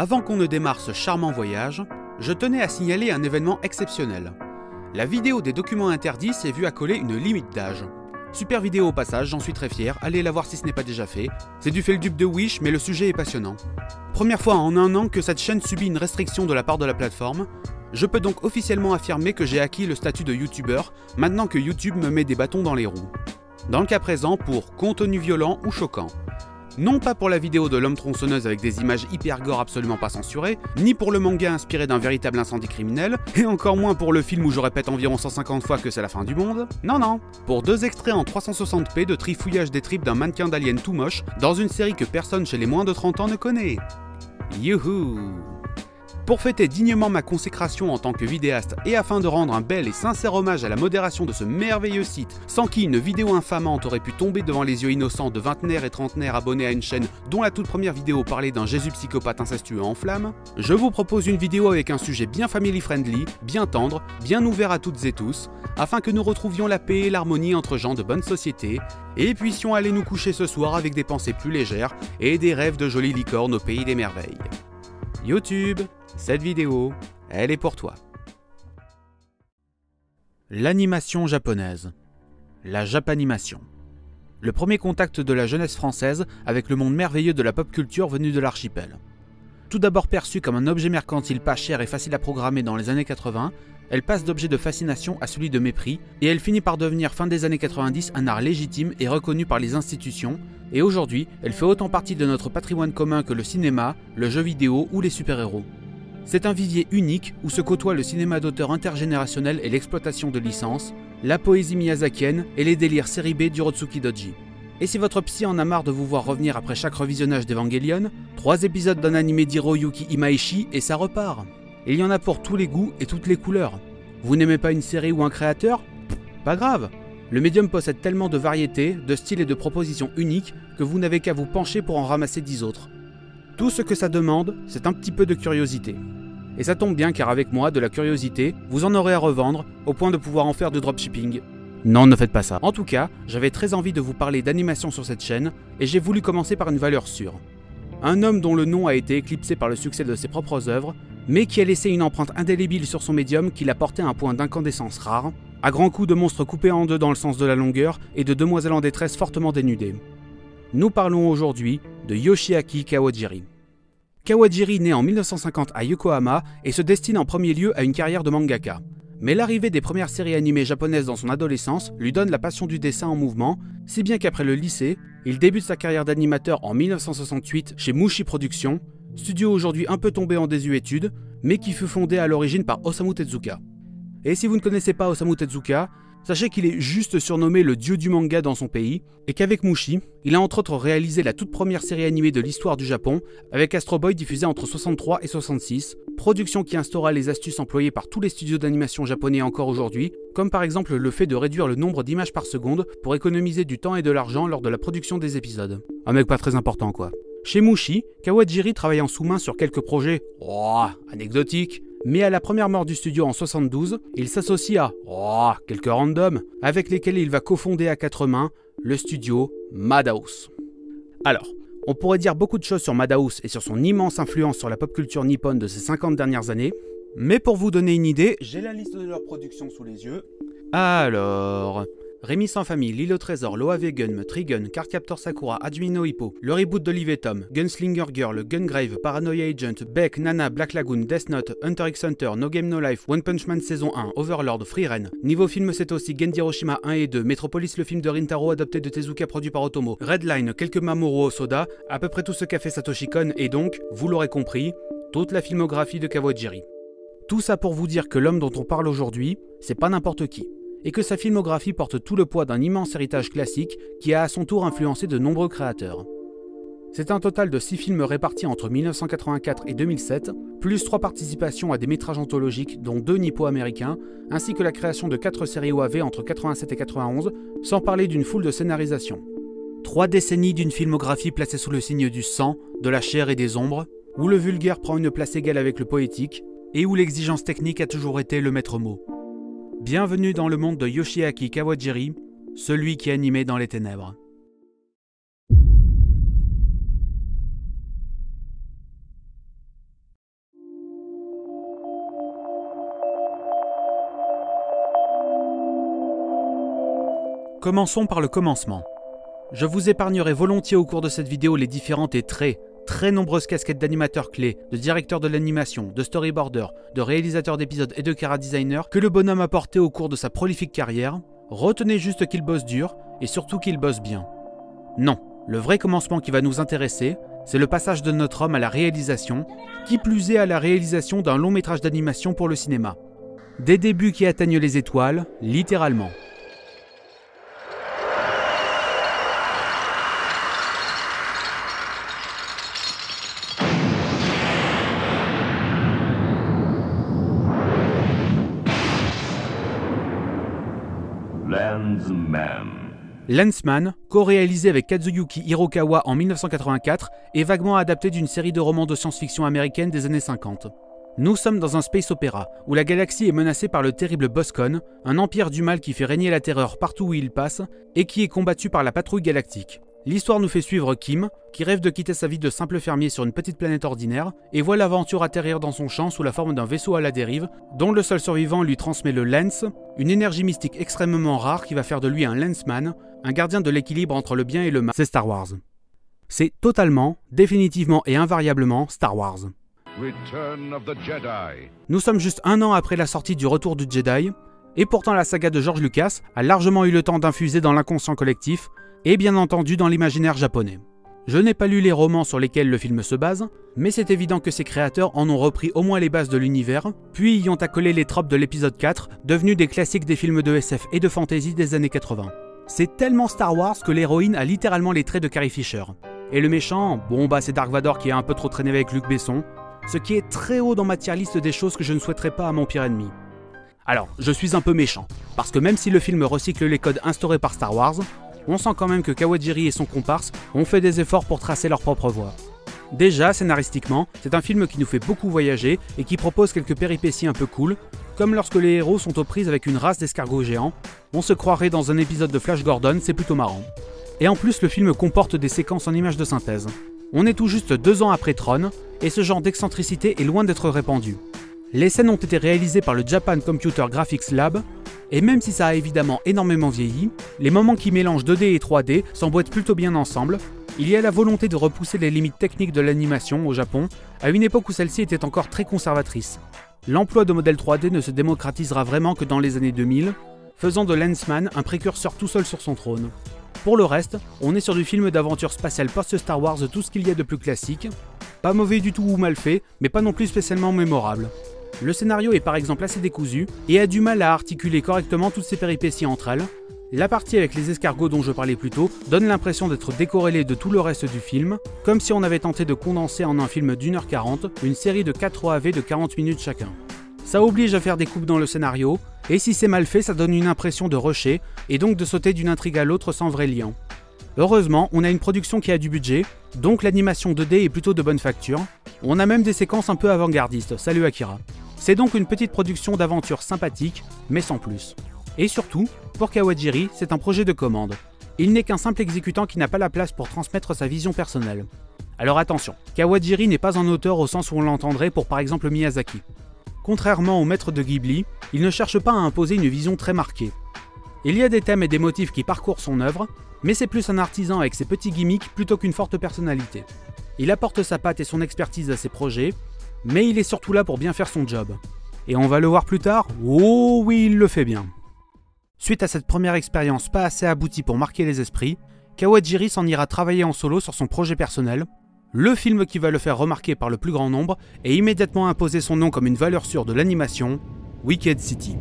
Avant qu'on ne démarre ce charmant voyage, je tenais à signaler un événement exceptionnel. La vidéo des documents interdits s'est vue accoler une limite d'âge. Super vidéo au passage, j'en suis très fier, allez la voir si ce n'est pas déjà fait. C'est du fait le dupe de Wish, mais le sujet est passionnant. Première fois en un an que cette chaîne subit une restriction de la part de la plateforme. Je peux donc officiellement affirmer que j'ai acquis le statut de youtubeur, maintenant que YouTube me met des bâtons dans les roues. Dans le cas présent, pour contenu violent ou choquant. Non pas pour la vidéo de l'homme tronçonneuse avec des images hyper gore absolument pas censurées, ni pour le manga inspiré d'un véritable incendie criminel, et encore moins pour le film où je répète environ 150 fois que c'est la fin du monde. Non non, pour 2 extraits en 360p de trifouillage des tripes d'un mannequin d'alien tout moche, dans une série que personne chez les moins de 30 ans ne connaît. Youhou! Pour fêter dignement ma consécration en tant que vidéaste et afin de rendre un bel et sincère hommage à la modération de ce merveilleux site, sans qui une vidéo infamante aurait pu tomber devant les yeux innocents de vingtenaires et trentenaires abonnés à une chaîne dont la toute première vidéo parlait d'un Jésus psychopathe incestueux en flammes, je vous propose une vidéo avec un sujet bien family-friendly, bien tendre, bien ouvert à toutes et tous, afin que nous retrouvions la paix et l'harmonie entre gens de bonne société, et puissions aller nous coucher ce soir avec des pensées plus légères et des rêves de jolies licornes au pays des merveilles. YouTube, cette vidéo, elle est pour toi. L'animation japonaise. La japanimation. Le premier contact de la jeunesse française avec le monde merveilleux de la pop culture venu de l'archipel. Tout d'abord perçue comme un objet mercantile pas cher et facile à programmer dans les années 80, elle passe d'objet de fascination à celui de mépris, et elle finit par devenir fin des années 90 un art légitime et reconnu par les institutions, et aujourd'hui, elle fait autant partie de notre patrimoine commun que le cinéma, le jeu vidéo ou les super-héros. C'est un vivier unique où se côtoient le cinéma d'auteur intergénérationnel et l'exploitation de licences, la poésie miyazakienne et les délires série B du Rotsuki Doji. Et si votre psy en a marre de vous voir revenir après chaque revisionnage d'Evangelion, 3 épisodes d'un animé d'Hiroyuki Imaishi et ça repart. Il y en a pour tous les goûts et toutes les couleurs. Vous n'aimez pas une série ou un créateur? Pas grave. Le médium possède tellement de variétés, de styles et de propositions uniques que vous n'avez qu'à vous pencher pour en ramasser 10 autres. Tout ce que ça demande, c'est un petit peu de curiosité. Et ça tombe bien car avec moi, de la curiosité, vous en aurez à revendre, au point de pouvoir en faire du dropshipping. Non, ne faites pas ça. En tout cas, j'avais très envie de vous parler d'animation sur cette chaîne, et j'ai voulu commencer par une valeur sûre. Un homme dont le nom a été éclipsé par le succès de ses propres œuvres, mais qui a laissé une empreinte indélébile sur son médium qui l'a porté à un point d'incandescence rare, à grands coups de monstres coupés en deux dans le sens de la longueur et de demoiselles en détresse fortement dénudées. Nous parlons aujourd'hui de Yoshiaki Kawajiri. Kawajiri naît en 1950 à Yokohama et se destine en premier lieu à une carrière de mangaka. Mais l'arrivée des premières séries animées japonaises dans son adolescence lui donne la passion du dessin en mouvement, si bien qu'après le lycée, il débute sa carrière d'animateur en 1968 chez Mushi Productions, studio aujourd'hui un peu tombé en désuétude, mais qui fut fondé à l'origine par Osamu Tezuka. Et si vous ne connaissez pas Osamu Tezuka, sachez qu'il est juste surnommé le dieu du manga dans son pays, et qu'avec Mushi, il a entre autres réalisé la toute première série animée de l'histoire du Japon, avec Astro Boy diffusée entre 63 et 66, production qui instaura les astuces employées par tous les studios d'animation japonais encore aujourd'hui, comme par exemple le fait de réduire le nombre d'images par seconde pour économiser du temps et de l'argent lors de la production des épisodes. Un mec pas très important quoi. Chez Mushi, Kawajiri travaille en sous-main sur quelques projets anecdotiques, mais à la première mort du studio en 72, il s'associe à quelques randoms avec lesquels il va cofonder à 4 mains le studio Madhouse. Alors, on pourrait dire beaucoup de choses sur Madhouse et sur son immense influence sur la pop culture nippone de ces 50 dernières années, mais pour vous donner une idée, j'ai la liste de leurs productions sous les yeux. Alors... Rémi sans famille, L'île au trésor, Loa Vegan, Trigun, Cardcaptor Sakura, Hajime no Ippo, le reboot d'Olive et Tom, Gunslinger Girl, Gungrave, Paranoia Agent, Beck, Nana, Black Lagoon, Death Note, Hunter x Hunter, No Game No Life, One Punch Man saison 1, Overlord, Free Ren. Niveau film c'est aussi Genji Hiroshima 1 et 2, Metropolis le film de Rintaro adapté de Tezuka produit par Otomo, Redline, quelques Mamoru Hosoda, à peu près tout ce qu'a fait Satoshi Kon et donc, vous l'aurez compris, toute la filmographie de Kawajiri. Tout ça pour vous dire que l'homme dont on parle aujourd'hui, c'est pas n'importe qui. Et que sa filmographie porte tout le poids d'un immense héritage classique qui a à son tour influencé de nombreux créateurs. C'est un total de 6 films répartis entre 1984 et 2007, plus 3 participations à des métrages anthologiques dont 2 nippo-américains, ainsi que la création de 4 séries OAV entre 87 et 91, sans parler d'une foule de scénarisations. 3 décennies d'une filmographie placée sous le signe du sang, de la chair et des ombres, où le vulgaire prend une place égale avec le poétique, et où l'exigence technique a toujours été le maître mot. Bienvenue dans le monde de Yoshiaki Kawajiri, celui qui animait dans les ténèbres. Commençons par le commencement. Je vous épargnerai volontiers au cours de cette vidéo les différentes et très nombreuses casquettes d'animateurs clés, de directeurs de l'animation, de storyboarder, de réalisateurs d'épisodes et de chara-designer que le bonhomme a porté au cours de sa prolifique carrière. Retenez juste qu'il bosse dur et surtout qu'il bosse bien. Non, le vrai commencement qui va nous intéresser, c'est le passage de notre homme à la réalisation, qui plus est à la réalisation d'un long métrage d'animation pour le cinéma. Des débuts qui atteignent les étoiles, littéralement. Lensman, co-réalisé avec Kazuyuki Hirokawa en 1984, est vaguement adapté d'une série de romans de science-fiction américaine des années 50. Nous sommes dans un space opéra, où la galaxie est menacée par le terrible Boscon, un empire du mal qui fait régner la terreur partout où il passe, et qui est combattu par la patrouille galactique. L'histoire nous fait suivre Kim, qui rêve de quitter sa vie de simple fermier sur une petite planète ordinaire, et voit l'aventure atterrir dans son champ sous la forme d'un vaisseau à la dérive, dont le seul survivant lui transmet le Lens, une énergie mystique extrêmement rare qui va faire de lui un Lensman, un gardien de l'équilibre entre le bien et le mal. C'est Star Wars. C'est totalement, définitivement et invariablement Star Wars. Return of the Jedi. Nous sommes juste un an après la sortie du Retour du Jedi, et pourtant la saga de George Lucas a largement eu le temps d'infuser dans l'inconscient collectif, et bien entendu dans l'imaginaire japonais. Je n'ai pas lu les romans sur lesquels le film se base, mais c'est évident que ses créateurs en ont repris au moins les bases de l'univers, puis y ont accolé les tropes de l'épisode 4, devenus des classiques des films de SF et de fantasy des années 80. C'est tellement Star Wars que l'héroïne a littéralement les traits de Carrie Fisher. Et le méchant, bon bah c'est Dark Vador qui a un peu trop traîné avec Luc Besson, ce qui est très haut dans ma tier liste des choses que je ne souhaiterais pas à mon pire ennemi. Alors, je suis un peu méchant, parce que même si le film recycle les codes instaurés par Star Wars, on sent quand même que Kawajiri et son comparse ont fait des efforts pour tracer leur propre voie. Déjà, scénaristiquement, c'est un film qui nous fait beaucoup voyager et qui propose quelques péripéties un peu cool, comme lorsque les héros sont aux prises avec une race d'escargots géants, on se croirait dans un épisode de Flash Gordon, c'est plutôt marrant. Et en plus, le film comporte des séquences en images de synthèse. On est tout juste 2 ans après Tron, et ce genre d'excentricité est loin d'être répandu. Les scènes ont été réalisées par le Japan Computer Graphics Lab, et même si ça a évidemment énormément vieilli, les moments qui mélangent 2D et 3D s'emboîtent plutôt bien ensemble. Il y a la volonté de repousser les limites techniques de l'animation au Japon, à une époque où celle-ci était encore très conservatrice. L'emploi de modèles 3D ne se démocratisera vraiment que dans les années 2000, faisant de Lensman un précurseur tout seul sur son trône. Pour le reste, on est sur du film d'aventure spatiale post-Star Wars tout ce qu'il y a de plus classique, pas mauvais du tout ou mal fait, mais pas non plus spécialement mémorable. Le scénario est par exemple assez décousu et a du mal à articuler correctement toutes ces péripéties entre elles. La partie avec les escargots dont je parlais plus tôt donne l'impression d'être décorrélée de tout le reste du film, comme si on avait tenté de condenser en un film d'1h40 une série de 4 OAV de 40 minutes chacun. Ça oblige à faire des coupes dans le scénario, et si c'est mal fait, ça donne une impression de rusher, et donc de sauter d'une intrigue à l'autre sans vrai lien. Heureusement, on a une production qui a du budget, donc l'animation 2D est plutôt de bonne facture. On a même des séquences un peu avant-gardistes, salut Akira. C'est donc une petite production d'aventure sympathique, mais sans plus. Et surtout, pour Kawajiri, c'est un projet de commande. Il n'est qu'un simple exécutant qui n'a pas la place pour transmettre sa vision personnelle. Alors attention, Kawajiri n'est pas un auteur au sens où on l'entendrait pour par exemple Miyazaki. Contrairement au maître de Ghibli, il ne cherche pas à imposer une vision très marquée. Il y a des thèmes et des motifs qui parcourent son œuvre, mais c'est plus un artisan avec ses petits gimmicks plutôt qu'une forte personnalité. Il apporte sa patte et son expertise à ses projets, mais il est surtout là pour bien faire son job. Et on va le voir plus tard, oh oui, il le fait bien. Suite à cette première expérience pas assez aboutie pour marquer les esprits, Kawajiri s'en ira travailler en solo sur son projet personnel, le film qui va le faire remarquer par le plus grand nombre et immédiatement imposer son nom comme une valeur sûre de l'animation, Wicked City.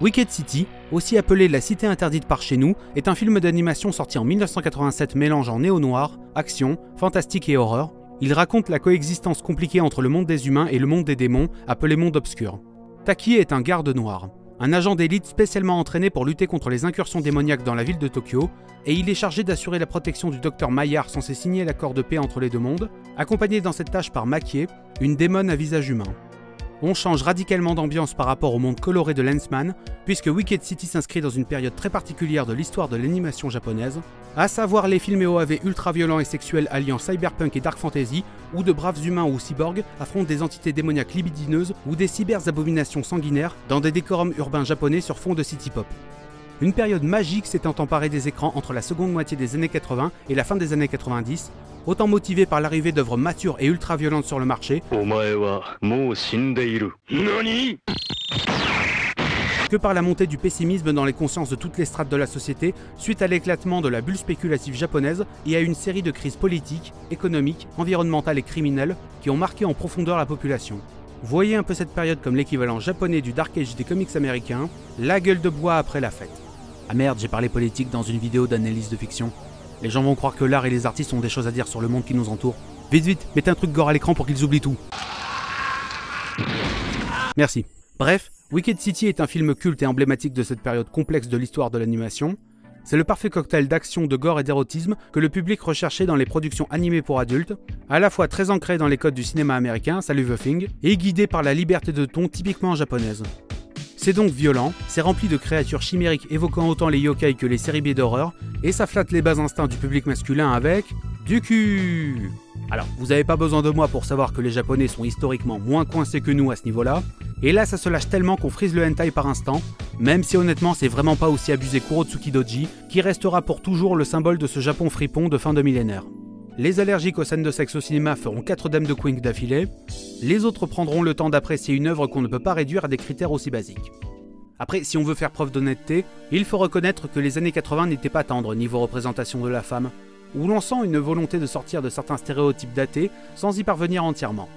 Wicked City, aussi appelé La Cité Interdite par chez nous, est un film d'animation sorti en 1987 mélangeant néo-noir, action, fantastique et horreur. Il raconte la coexistence compliquée entre le monde des humains et le monde des démons, appelé monde obscur. Taki est un garde noir, un agent d'élite spécialement entraîné pour lutter contre les incursions démoniaques dans la ville de Tokyo, et il est chargé d'assurer la protection du docteur Maillard censé signer l'accord de paix entre les deux mondes, accompagné dans cette tâche par Makie, une démone à visage humain. On change radicalement d'ambiance par rapport au monde coloré de Lensman, puisque Wicked City s'inscrit dans une période très particulière de l'histoire de l'animation japonaise, à savoir les films OAV ultra-violents et sexuels alliant cyberpunk et dark fantasy, où de braves humains ou cyborgs affrontent des entités démoniaques libidineuses ou des cybers-abominations sanguinaires dans des décorums urbains japonais sur fond de city-pop. Une période magique s'étant emparée des écrans entre la seconde moitié des années 80 et la fin des années 90, autant motivée par l'arrivée d'œuvres matures et ultra-violentes sur le marché, que par la montée du pessimisme dans les consciences de toutes les strates de la société suite à l'éclatement de la bulle spéculative japonaise et à une série de crises politiques, économiques, environnementales et criminelles qui ont marqué en profondeur la population. Voyez un peu cette période comme l'équivalent japonais du Dark Age des comics américains, la gueule de bois après la fête. Ah merde, j'ai parlé politique dans une vidéo d'analyse de fiction. Les gens vont croire que l'art et les artistes ont des choses à dire sur le monde qui nous entoure. Vite vite, mettez un truc gore à l'écran pour qu'ils oublient tout. Merci. Bref, Wicked City est un film culte et emblématique de cette période complexe de l'histoire de l'animation. C'est le parfait cocktail d'action, de gore et d'érotisme que le public recherchait dans les productions animées pour adultes, à la fois très ancré dans les codes du cinéma américain, salut The Thing, et guidé par la liberté de ton typiquement japonaise. C'est donc violent, c'est rempli de créatures chimériques évoquant autant les yokai que les séries B d'horreur, et ça flatte les bas instincts du public masculin avec du cul. Alors, vous avez pas besoin de moi pour savoir que les japonais sont historiquement moins coincés que nous à ce niveau-là, et là ça se lâche tellement qu'on frise le hentai par instant, même si honnêtement c'est vraiment pas aussi abusé qu'Urotsuki Doji, qui restera pour toujours le symbole de ce Japon fripon de fin de millénaire. Les allergiques aux scènes de sexe au cinéma feront 4 dames de Quink d'affilée, les autres prendront le temps d'apprécier une œuvre qu'on ne peut pas réduire à des critères aussi basiques. Après, si on veut faire preuve d'honnêteté, il faut reconnaître que les années 80 n'étaient pas tendres niveau représentation de la femme, où l'on sent une volonté de sortir de certains stéréotypes datés sans y parvenir entièrement.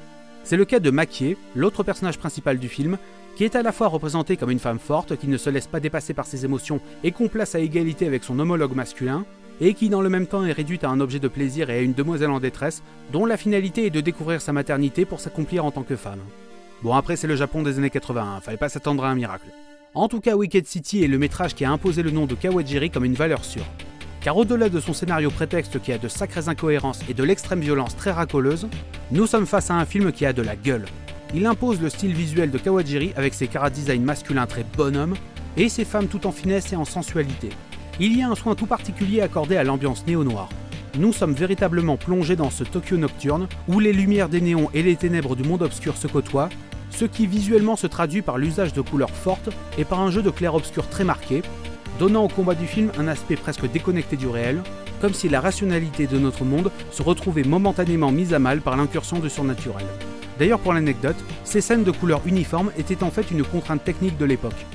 C'est le cas de Makie, l'autre personnage principal du film, qui est à la fois représentée comme une femme forte qui ne se laisse pas dépasser par ses émotions et qu'on place à égalité avec son homologue masculin, et qui dans le même temps est réduite à un objet de plaisir et à une demoiselle en détresse, dont la finalité est de découvrir sa maternité pour s'accomplir en tant que femme. Bon après c'est le Japon des années 80, fallait pas s'attendre à un miracle. En tout cas Wicked City est le métrage qui a imposé le nom de Kawajiri comme une valeur sûre. Car au-delà de son scénario prétexte qui a de sacrées incohérences et de l'extrême violence très racoleuse, nous sommes face à un film qui a de la gueule. Il impose le style visuel de Kawajiri avec ses chara-design masculins très bonhomme et ses femmes tout en finesse et en sensualité. Il y a un soin tout particulier accordé à l'ambiance néo-noire. Nous sommes véritablement plongés dans ce Tokyo nocturne où les lumières des néons et les ténèbres du monde obscur se côtoient, ce qui visuellement se traduit par l'usage de couleurs fortes et par un jeu de clair-obscur très marqué, donnant au combat du film un aspect presque déconnecté du réel, comme si la rationalité de notre monde se retrouvait momentanément mise à mal par l'incursion du surnaturel. D'ailleurs pour l'anecdote, ces scènes de couleurs uniformes étaient en fait une contrainte technique de l'époque.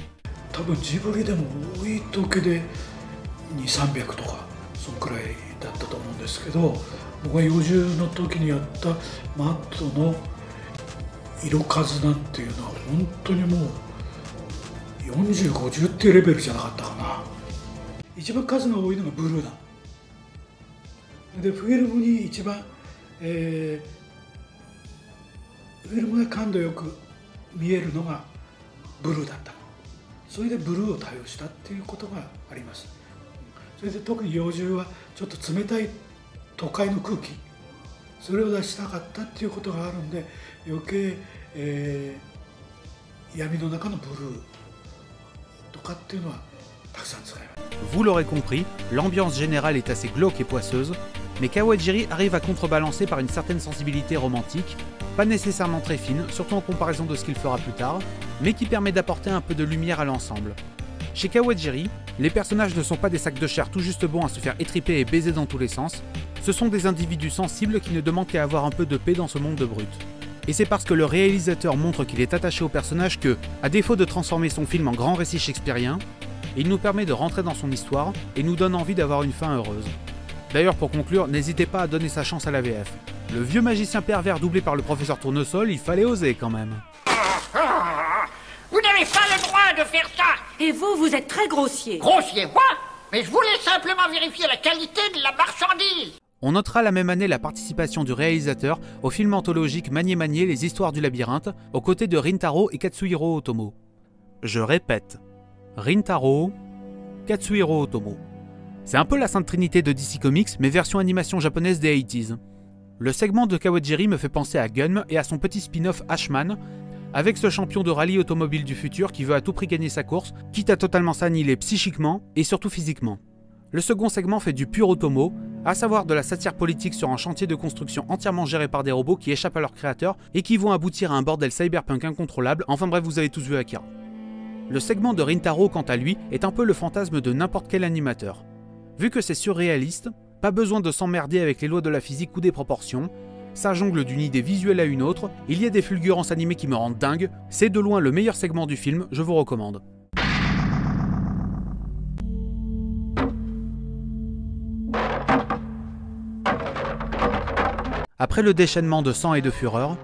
200-300とかそのくらいだったと思うんですけど、僕が幼獣の時にやったマットの色数なんていうのは本当にもう40、50っていうレベルじゃなかったかな。一番数が多いのがブルーだ。でフィルムに一番、フィルムが感度よく見えるのがブルーだった。それでブルーを多用したっていうことがあります。それで特に幼獣はちょっと冷たい都会の空気、それを出したかったっていうことがあるんで、余計、闇の中のブルーとかっていうのはたくさん使います。 Vous l'aurez compris, l'ambiance générale est assez glauque et poisseuse, mais Kawajiri arrive à contrebalancer par une certaine sensibilité romantique, pas nécessairement très fine, surtout en comparaison de ce qu'il fera plus tard, mais qui permet d'apporter un peu de lumière à l'ensemble. Chez Kawajiri, les personnages ne sont pas des sacs de chair tout juste bons à se faire étriper et baiser dans tous les sens, ce sont des individus sensibles qui ne demandent qu'à avoir un peu de paix dans ce monde de brutes. Et c'est parce que le réalisateur montre qu'il est attaché au personnage que, à défaut de transformer son film en grand récit shakespearien, il nous permet de rentrer dans son histoire et nous donne envie d'avoir une fin heureuse. D'ailleurs pour conclure, n'hésitez pas à donner sa chance à la VF. Le vieux magicien pervers doublé par le professeur Tournesol, il fallait oser quand même. Vous n'avez pas le droit de faire ça! Et vous, vous êtes très grossier. Grossier, quoi? Mais je voulais simplement vérifier la qualité de la marchandise! On notera la même année la participation du réalisateur au film anthologique Manier Manier les histoires du labyrinthe, aux côtés de Rintaro et Katsuhiro Otomo. Je répète, Rintaro, Katsuhiro Otomo. C'est un peu la sainte trinité de DC Comics, mais version animation japonaise des 80s. Le segment de Kawajiri me fait penser à Gunm et à son petit spin-off Ashman, avec ce champion de rallye automobile du futur qui veut à tout prix gagner sa course, quitte à totalement s'annihiler psychiquement et surtout physiquement. Le second segment fait du pur automo, à savoir de la satire politique sur un chantier de construction entièrement géré par des robots qui échappent à leurs créateurs et qui vont aboutir à un bordel cyberpunk incontrôlable, enfin bref, vous avez tous vu Akira. Le segment de Rintaro, quant à lui, est un peu le fantasme de n'importe quel animateur. Vu que c'est surréaliste, pas besoin de s'emmerder avec les lois de la physique ou des proportions, ça jongle d'une idée visuelle à une autre, il y a des fulgurances animées qui me rendent dingue, c'est de loin le meilleur segment du film, je vous recommande. Après le déchaînement de sang et de fureur,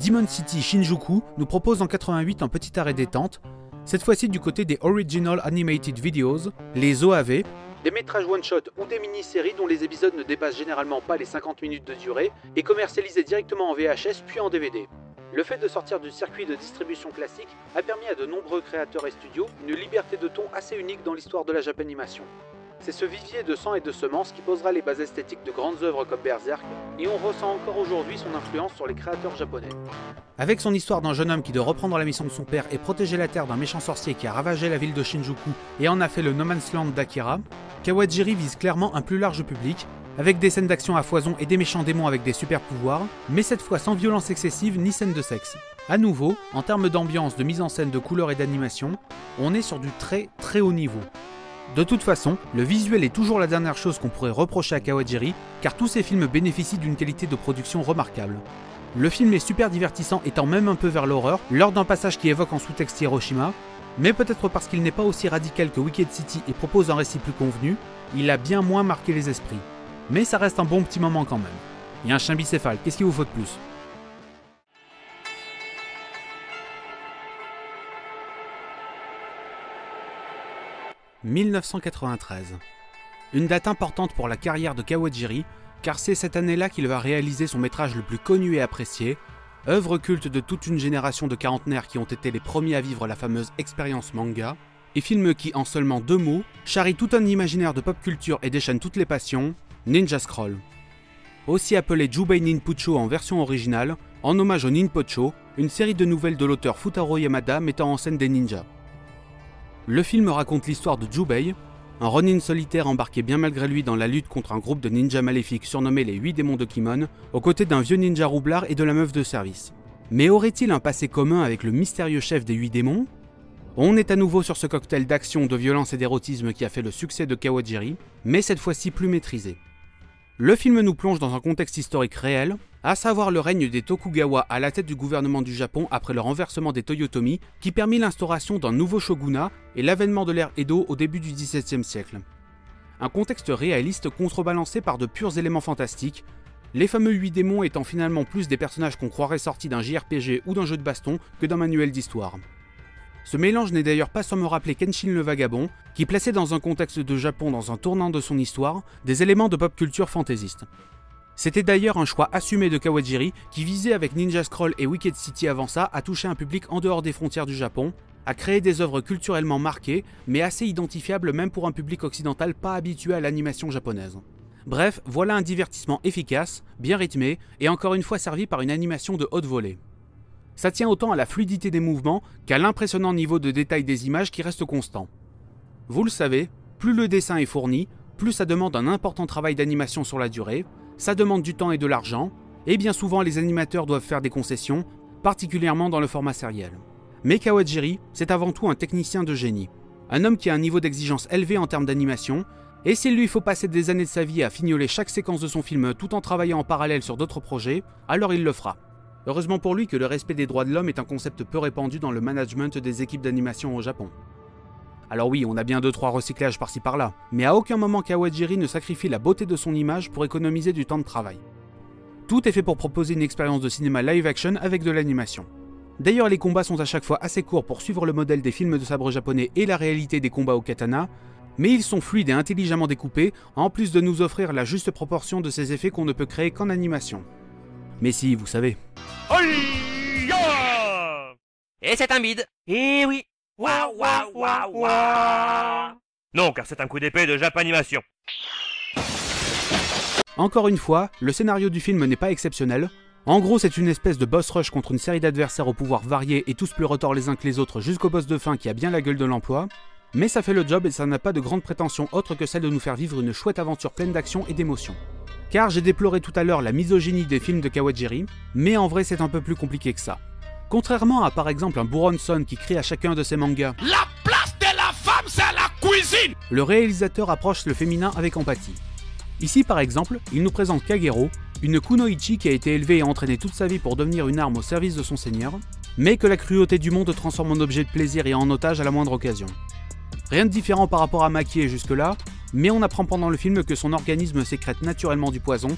Demon City Shinjuku nous propose en 88 un petit arrêt détente, cette fois-ci du côté des Original Animated Videos, les OAV, des métrages one-shot ou des mini-séries dont les épisodes ne dépassent généralement pas les 50 minutes de durée et commercialisés directement en VHS puis en DVD. Le fait de sortir du circuit de distribution classique a permis à de nombreux créateurs et studios une liberté de ton assez unique dans l'histoire de la Japanimation. C'est ce vivier de sang et de semences qui posera les bases esthétiques de grandes œuvres comme Berserk, et on ressent encore aujourd'hui son influence sur les créateurs japonais. Avec son histoire d'un jeune homme qui doit reprendre la mission de son père et protéger la terre d'un méchant sorcier qui a ravagé la ville de Shinjuku et en a fait le No Man's Land d'Akira, Kawajiri vise clairement un plus large public, avec des scènes d'action à foison et des méchants démons avec des super pouvoirs, mais cette fois sans violence excessive ni scène de sexe. A nouveau, en termes d'ambiance, de mise en scène, de couleurs et d'animation, on est sur du très haut niveau. De toute façon, le visuel est toujours la dernière chose qu'on pourrait reprocher à Kawajiri, car tous ces films bénéficient d'une qualité de production remarquable. Le film est super divertissant, étant même un peu vers l'horreur, lors d'un passage qui évoque en sous-texte Hiroshima, mais peut-être parce qu'il n'est pas aussi radical que Wicked City et propose un récit plus convenu, il a bien moins marqué les esprits. Mais ça reste un bon petit moment quand même. Et un chien bicéphale, qu'est-ce qu'il vous faut de plus ? « 1993. Une date importante pour la carrière de Kawajiri, car c'est cette année-là qu'il va réaliser son métrage le plus connu et apprécié, œuvre culte de toute une génération de quarantenaires qui ont été les premiers à vivre la fameuse expérience manga, et film qui, en seulement 2 mots, charrie tout un imaginaire de pop culture et déchaîne toutes les passions, Ninja Scroll. Aussi appelé Jubei Ninpucho en version originale, en hommage au Ninpocho, une série de nouvelles de l'auteur Futaro Yamada mettant en scène des ninjas. Le film raconte l'histoire de Jubei, un ronin solitaire embarqué bien malgré lui dans la lutte contre un groupe de ninjas maléfiques surnommés les 8 démons de Kimon, aux côtés d'un vieux ninja roublard et de la meuf de service. Mais aurait-il un passé commun avec le mystérieux chef des 8 démons ? On est à nouveau sur ce cocktail d'action, de violence et d'érotisme qui a fait le succès de Kawajiri, mais cette fois-ci plus maîtrisé. Le film nous plonge dans un contexte historique réel, à savoir le règne des Tokugawa à la tête du gouvernement du Japon après le renversement des Toyotomi, qui permit l'instauration d'un nouveau shogunat et l'avènement de l'ère Edo au début du XVIIe siècle. Un contexte réaliste contrebalancé par de purs éléments fantastiques, les fameux 8 démons étant finalement plus des personnages qu'on croirait sortis d'un JRPG ou d'un jeu de baston que d'un manuel d'histoire. Ce mélange n'est d'ailleurs pas sans me rappeler Kenshin le Vagabond, qui plaçait dans un contexte de Japon dans un tournant de son histoire, des éléments de pop culture fantaisiste. C'était d'ailleurs un choix assumé de Kawajiri, qui visait avec Ninja Scroll et Wicked City avant ça à toucher un public en dehors des frontières du Japon, à créer des œuvres culturellement marquées, mais assez identifiables même pour un public occidental pas habitué à l'animation japonaise. Bref, voilà un divertissement efficace, bien rythmé, et encore une fois servi par une animation de haute volée. Ça tient autant à la fluidité des mouvements qu'à l'impressionnant niveau de détail des images qui reste constant. Vous le savez, plus le dessin est fourni, plus ça demande un important travail d'animation sur la durée, ça demande du temps et de l'argent, et bien souvent les animateurs doivent faire des concessions, particulièrement dans le format sériel. Mais Kawajiri, c'est avant tout un technicien de génie. Un homme qui a un niveau d'exigence élevé en termes d'animation, et s'il lui faut passer des années de sa vie à fignoler chaque séquence de son film tout en travaillant en parallèle sur d'autres projets, alors il le fera. Heureusement pour lui que le respect des droits de l'homme est un concept peu répandu dans le management des équipes d'animation au Japon. Alors oui, on a bien 2-3 recyclages par-ci par-là, mais à aucun moment Kawajiri ne sacrifie la beauté de son image pour économiser du temps de travail. Tout est fait pour proposer une expérience de cinéma live-action avec de l'animation. D'ailleurs, les combats sont à chaque fois assez courts pour suivre le modèle des films de sabre japonais et la réalité des combats au katana, mais ils sont fluides et intelligemment découpés, en plus de nous offrir la juste proportion de ces effets qu'on ne peut créer qu'en animation. Mais si, vous savez. Et c'est un bide. Eh oui. Waouh, waouh, waouh, waouh. Non, car c'est un coup d'épée de Japanimation. Encore une fois, le scénario du film n'est pas exceptionnel, En gros, c'est une espèce de boss rush contre une série d'adversaires aux pouvoirs variés et tous plus retors les uns que les autres jusqu'au boss de fin qui a bien la gueule de l'emploi. Mais ça fait le job et ça n'a pas de grande prétention autre que celle de nous faire vivre une chouette aventure pleine d'action et d'émotion. Car j'ai déploré tout à l'heure la misogynie des films de Kawajiri, mais en vrai c'est un peu plus compliqué que ça. Contrairement à par exemple un Buronson qui crie à chacun de ses mangas « La place de la femme c'est la cuisine !» le réalisateur approche le féminin avec empathie. Ici par exemple, il nous présente Kagero, une kunoichi qui a été élevée et entraînée toute sa vie pour devenir une arme au service de son seigneur, mais que la cruauté du monde transforme en objet de plaisir et en otage à la moindre occasion. Rien de différent par rapport à Maki jusque-là, mais on apprend pendant le film que son organisme sécrète naturellement du poison,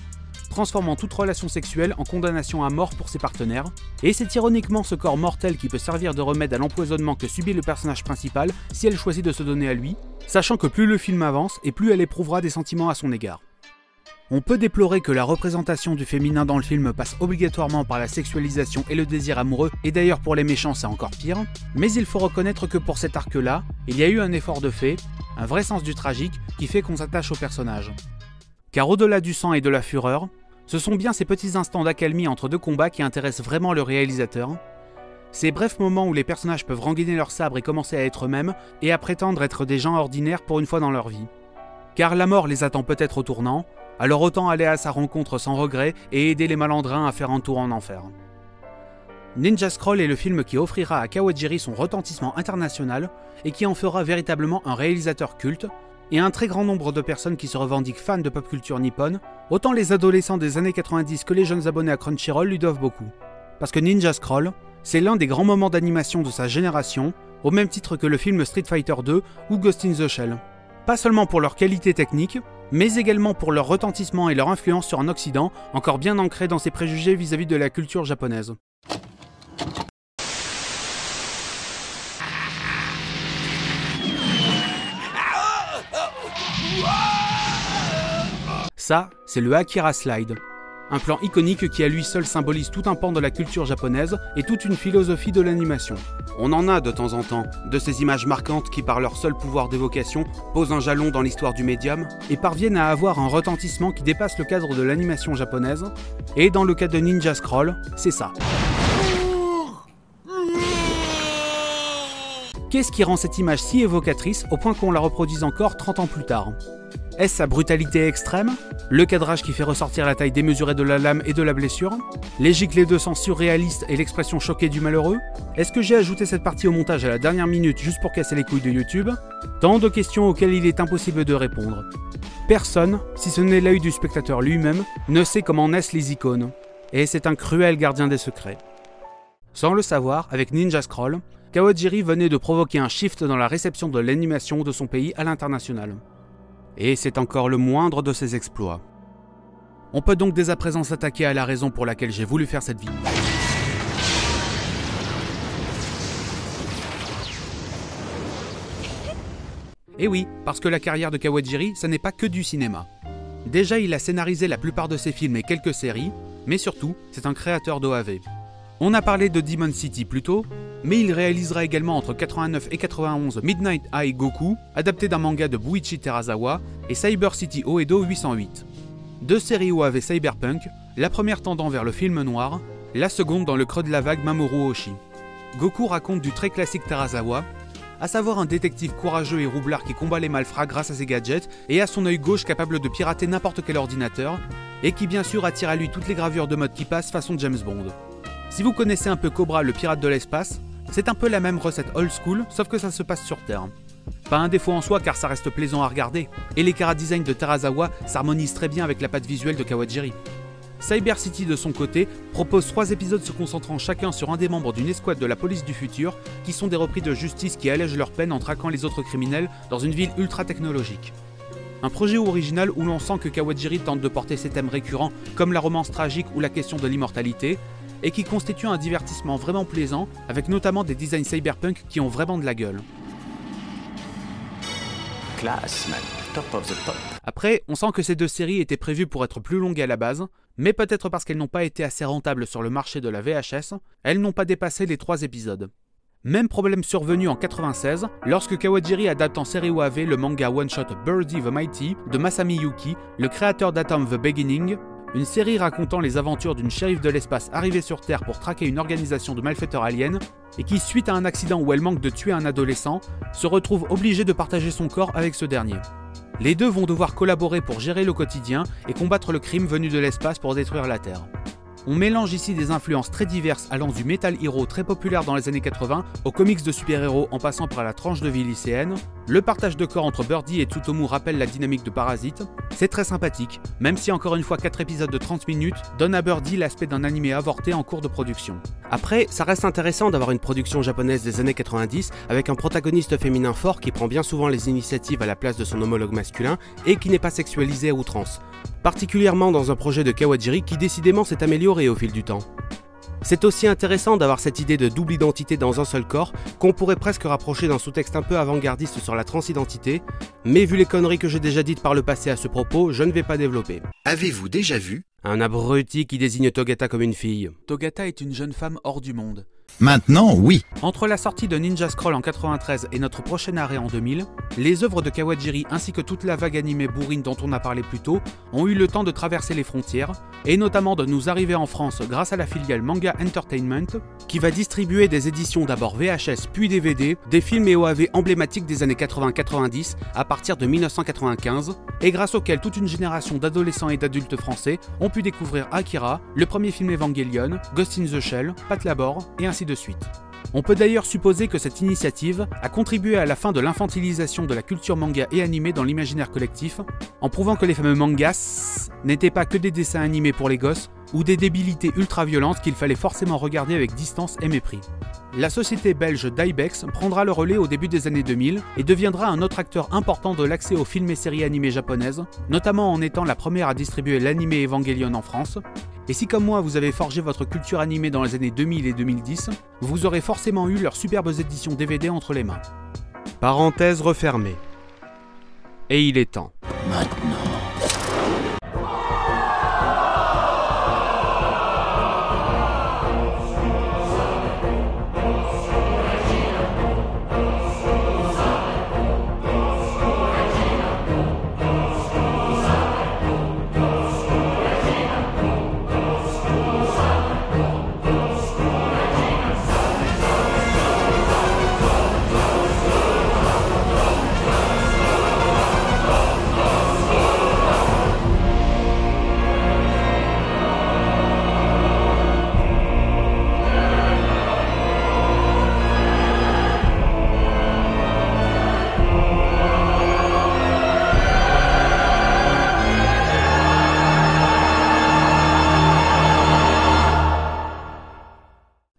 transformant toute relation sexuelle en condamnation à mort pour ses partenaires, et c'est ironiquement ce corps mortel qui peut servir de remède à l'empoisonnement que subit le personnage principal si elle choisit de se donner à lui, sachant que plus le film avance et plus elle éprouvera des sentiments à son égard. On peut déplorer que la représentation du féminin dans le film passe obligatoirement par la sexualisation et le désir amoureux, et d'ailleurs pour les méchants c'est encore pire, mais il faut reconnaître que pour cet arc-là, il y a eu un effort de fait, un vrai sens du tragique qui fait qu'on s'attache au personnage. Car au-delà du sang et de la fureur, ce sont bien ces petits instants d'accalmie entre deux combats qui intéressent vraiment le réalisateur, ces brefs moments où les personnages peuvent rengainer leur sabre et commencer à être eux-mêmes, et à prétendre être des gens ordinaires pour une fois dans leur vie. Car la mort les attend peut-être au tournant, alors autant aller à sa rencontre sans regret et aider les malandrins à faire un tour en enfer. Ninja Scroll est le film qui offrira à Kawajiri son retentissement international et qui en fera véritablement un réalisateur culte, et un très grand nombre de personnes qui se revendiquent fans de pop culture nippone, autant les adolescents des années 90 que les jeunes abonnés à Crunchyroll lui doivent beaucoup. Parce que Ninja Scroll, c'est l'un des grands moments d'animation de sa génération, au même titre que le film Street Fighter 2 ou Ghost in the Shell. Pas seulement pour leur qualité technique, mais également pour leur retentissement et leur influence sur un Occident encore bien ancré dans ses préjugés vis-à-vis de la culture japonaise. Ça, c'est le Akira Slide. Un plan iconique qui à lui seul symbolise tout un pan de la culture japonaise et toute une philosophie de l'animation. On en a de temps en temps, de ces images marquantes qui par leur seul pouvoir d'évocation posent un jalon dans l'histoire du médium et parviennent à avoir un retentissement qui dépasse le cadre de l'animation japonaise, et dans le cas de Ninja Scroll, c'est ça. Qu'est-ce qui rend cette image si évocatrice au point qu'on la reproduise encore 30 ans plus tard? Est-ce sa brutalité extrême? Le cadrage qui fait ressortir la taille démesurée de la lame et de la blessure? Les giclées de sang surréalistes et l'expression choquée du malheureux? Est-ce que j'ai ajouté cette partie au montage à la dernière minute juste pour casser les couilles de YouTube? Tant de questions auxquelles il est impossible de répondre. Personne, si ce n'est l'œil du spectateur lui-même, ne sait comment naissent les icônes. Et c'est un cruel gardien des secrets. Sans le savoir, avec Ninja Scroll, Kawajiri venait de provoquer un shift dans la réception de l'animation de son pays à l'international. Et c'est encore le moindre de ses exploits. On peut donc dès à présent s'attaquer à la raison pour laquelle j'ai voulu faire cette vidéo. Et oui, parce que la carrière de Kawajiri, ça n'est pas que du cinéma. Déjà, il a scénarisé la plupart de ses films et quelques séries, mais surtout, c'est un créateur d'OAV. On a parlé de Demon City plus tôt, mais il réalisera également entre 89 et 91 Midnight Eye Goku, adapté d'un manga de Buichi Terasawa, et Cyber City Oedo 808. Deux séries OAV cyberpunk, la première tendant vers le film noir, la seconde dans le creux de la vague Mamoru Oshii. Goku raconte du très classique Terasawa, à savoir un détective courageux et roublard qui combat les malfrats grâce à ses gadgets et à son œil gauche capable de pirater n'importe quel ordinateur, et qui bien sûr attire à lui toutes les gravures de mode qui passent façon James Bond. Si vous connaissez un peu Cobra, le pirate de l'espace, c'est un peu la même recette old school, sauf que ça se passe sur Terre. Pas un défaut en soi car ça reste plaisant à regarder, et les chara-design de Terasawa s'harmonisent très bien avec la patte visuelle de Kawajiri. Cyber City de son côté propose 3 épisodes se concentrant chacun sur un des membres d'une escouade de la police du futur, qui sont des repris de justice qui allègent leur peine en traquant les autres criminels dans une ville ultra technologique. Un projet original où l'on sent que Kawajiri tente de porter ses thèmes récurrents comme la romance tragique ou la question de l'immortalité, et qui constitue un divertissement vraiment plaisant, avec notamment des designs cyberpunk qui ont vraiment de la gueule. Classe, man. Top of the pop. Après, on sent que ces deux séries étaient prévues pour être plus longues à la base, mais peut-être parce qu'elles n'ont pas été assez rentables sur le marché de la VHS, elles n'ont pas dépassé les 3 épisodes. Même problème survenu en 96, lorsque Kawajiri adapte en série OAV le manga one-shot Birdie the Mighty de Masami Yuki, le créateur d'Atom the Beginning, une série racontant les aventures d'une shérif de l'espace arrivée sur Terre pour traquer une organisation de malfaiteurs aliens, et qui, suite à un accident où elle manque de tuer un adolescent, se retrouve obligée de partager son corps avec ce dernier. Les deux vont devoir collaborer pour gérer le quotidien et combattre le crime venu de l'espace pour détruire la Terre. On mélange ici des influences très diverses allant du Metal Hero très populaire dans les années 80 aux comics de super-héros en passant par la tranche de vie lycéenne. Le partage de corps entre Birdie et Tsutomu rappelle la dynamique de Parasite. C'est très sympathique, même si encore une fois 4 épisodes de 30 minutes donnent à Birdie l'aspect d'un animé avorté en cours de production. Après, ça reste intéressant d'avoir une production japonaise des années 90 avec un protagoniste féminin fort qui prend bien souvent les initiatives à la place de son homologue masculin et qui n'est pas sexualisé à outrance. Particulièrement dans un projet de Kawajiri qui décidément s'est amélioré au fil du temps. C'est aussi intéressant d'avoir cette idée de double identité dans un seul corps qu'on pourrait presque rapprocher d'un sous-texte un peu avant-gardiste sur la transidentité, mais vu les conneries que j'ai déjà dites par le passé à ce propos, je ne vais pas développer. Avez-vous déjà vu un abruti qui désigne Togata comme une fille? Togata est une jeune femme hors du monde. Maintenant, oui. Entre la sortie de Ninja Scroll en 93 et notre prochain arrêt en 2000, les œuvres de Kawajiri ainsi que toute la vague animée bourrine dont on a parlé plus tôt ont eu le temps de traverser les frontières, et notamment de nous arriver en France grâce à la filiale Manga Entertainment, qui va distribuer des éditions d'abord VHS puis DVD, des films et OAV emblématiques des années 80-90 à partir de 1995, et grâce auxquels toute une génération d'adolescents et d'adultes français ont pu découvrir Akira, le premier film Evangelion, Ghost in the Shell, Pat Labor, et ainsi de suite. On peut d'ailleurs supposer que cette initiative a contribué à la fin de l'infantilisation de la culture manga et animée dans l'imaginaire collectif, en prouvant que les fameux mangas n'étaient pas que des dessins animés pour les gosses ou des débilités ultra-violentes qu'il fallait forcément regarder avec distance et mépris. La société belge Dybex prendra le relais au début des années 2000 et deviendra un autre acteur important de l'accès aux films et séries animées japonaises, notamment en étant la première à distribuer l'animé Evangelion en France. Et si comme moi vous avez forgé votre culture animée dans les années 2000 et 2010, vous aurez forcément eu leurs superbes éditions DVD entre les mains. Parenthèse refermée. Et il est temps. Maintenant.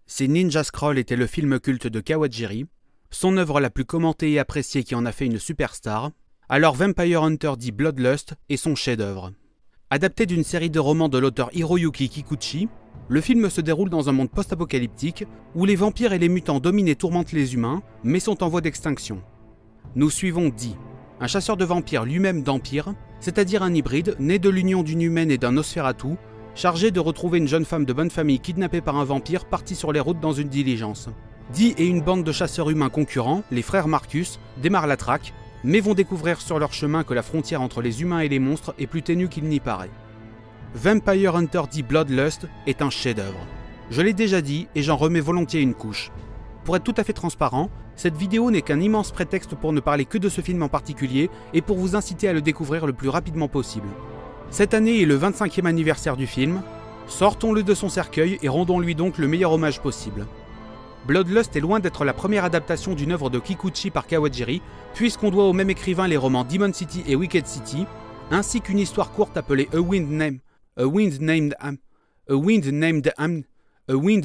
Si Ninja Scroll était le film culte de Kawajiri, son œuvre la plus commentée et appréciée qui en a fait une superstar, alors Vampire Hunter dit Bloodlust est son chef-d'œuvre. Adapté d'une série de romans de l'auteur Hiroyuki Kikuchi, le film se déroule dans un monde post-apocalyptique où les vampires et les mutants dominent et tourmentent les humains, mais sont en voie d'extinction. Nous suivons Dee, un chasseur de vampires lui-même d'Empire, c'est-à-dire un hybride né de l'union d'une humaine et d'un Nosferatu, chargé de retrouver une jeune femme de bonne famille kidnappée par un vampire partie sur les routes dans une diligence. Dee et une bande de chasseurs humains concurrents, les frères Marcus, démarrent la traque, mais vont découvrir sur leur chemin que la frontière entre les humains et les monstres est plus ténue qu'il n'y paraît. Vampire Hunter dit Bloodlust est un chef-d'œuvre. Je l'ai déjà dit et j'en remets volontiers une couche. Pour être tout à fait transparent, cette vidéo n'est qu'un immense prétexte pour ne parler que de ce film en particulier et pour vous inciter à le découvrir le plus rapidement possible. Cette année est le 25e anniversaire du film, sortons-le de son cercueil et rendons-lui donc le meilleur hommage possible. Bloodlust est loin d'être la première adaptation d'une œuvre de Kikuchi par Kawajiri, puisqu'on doit au même écrivain les romans Demon City et Wicked City, ainsi qu'une histoire courte appelée A Wind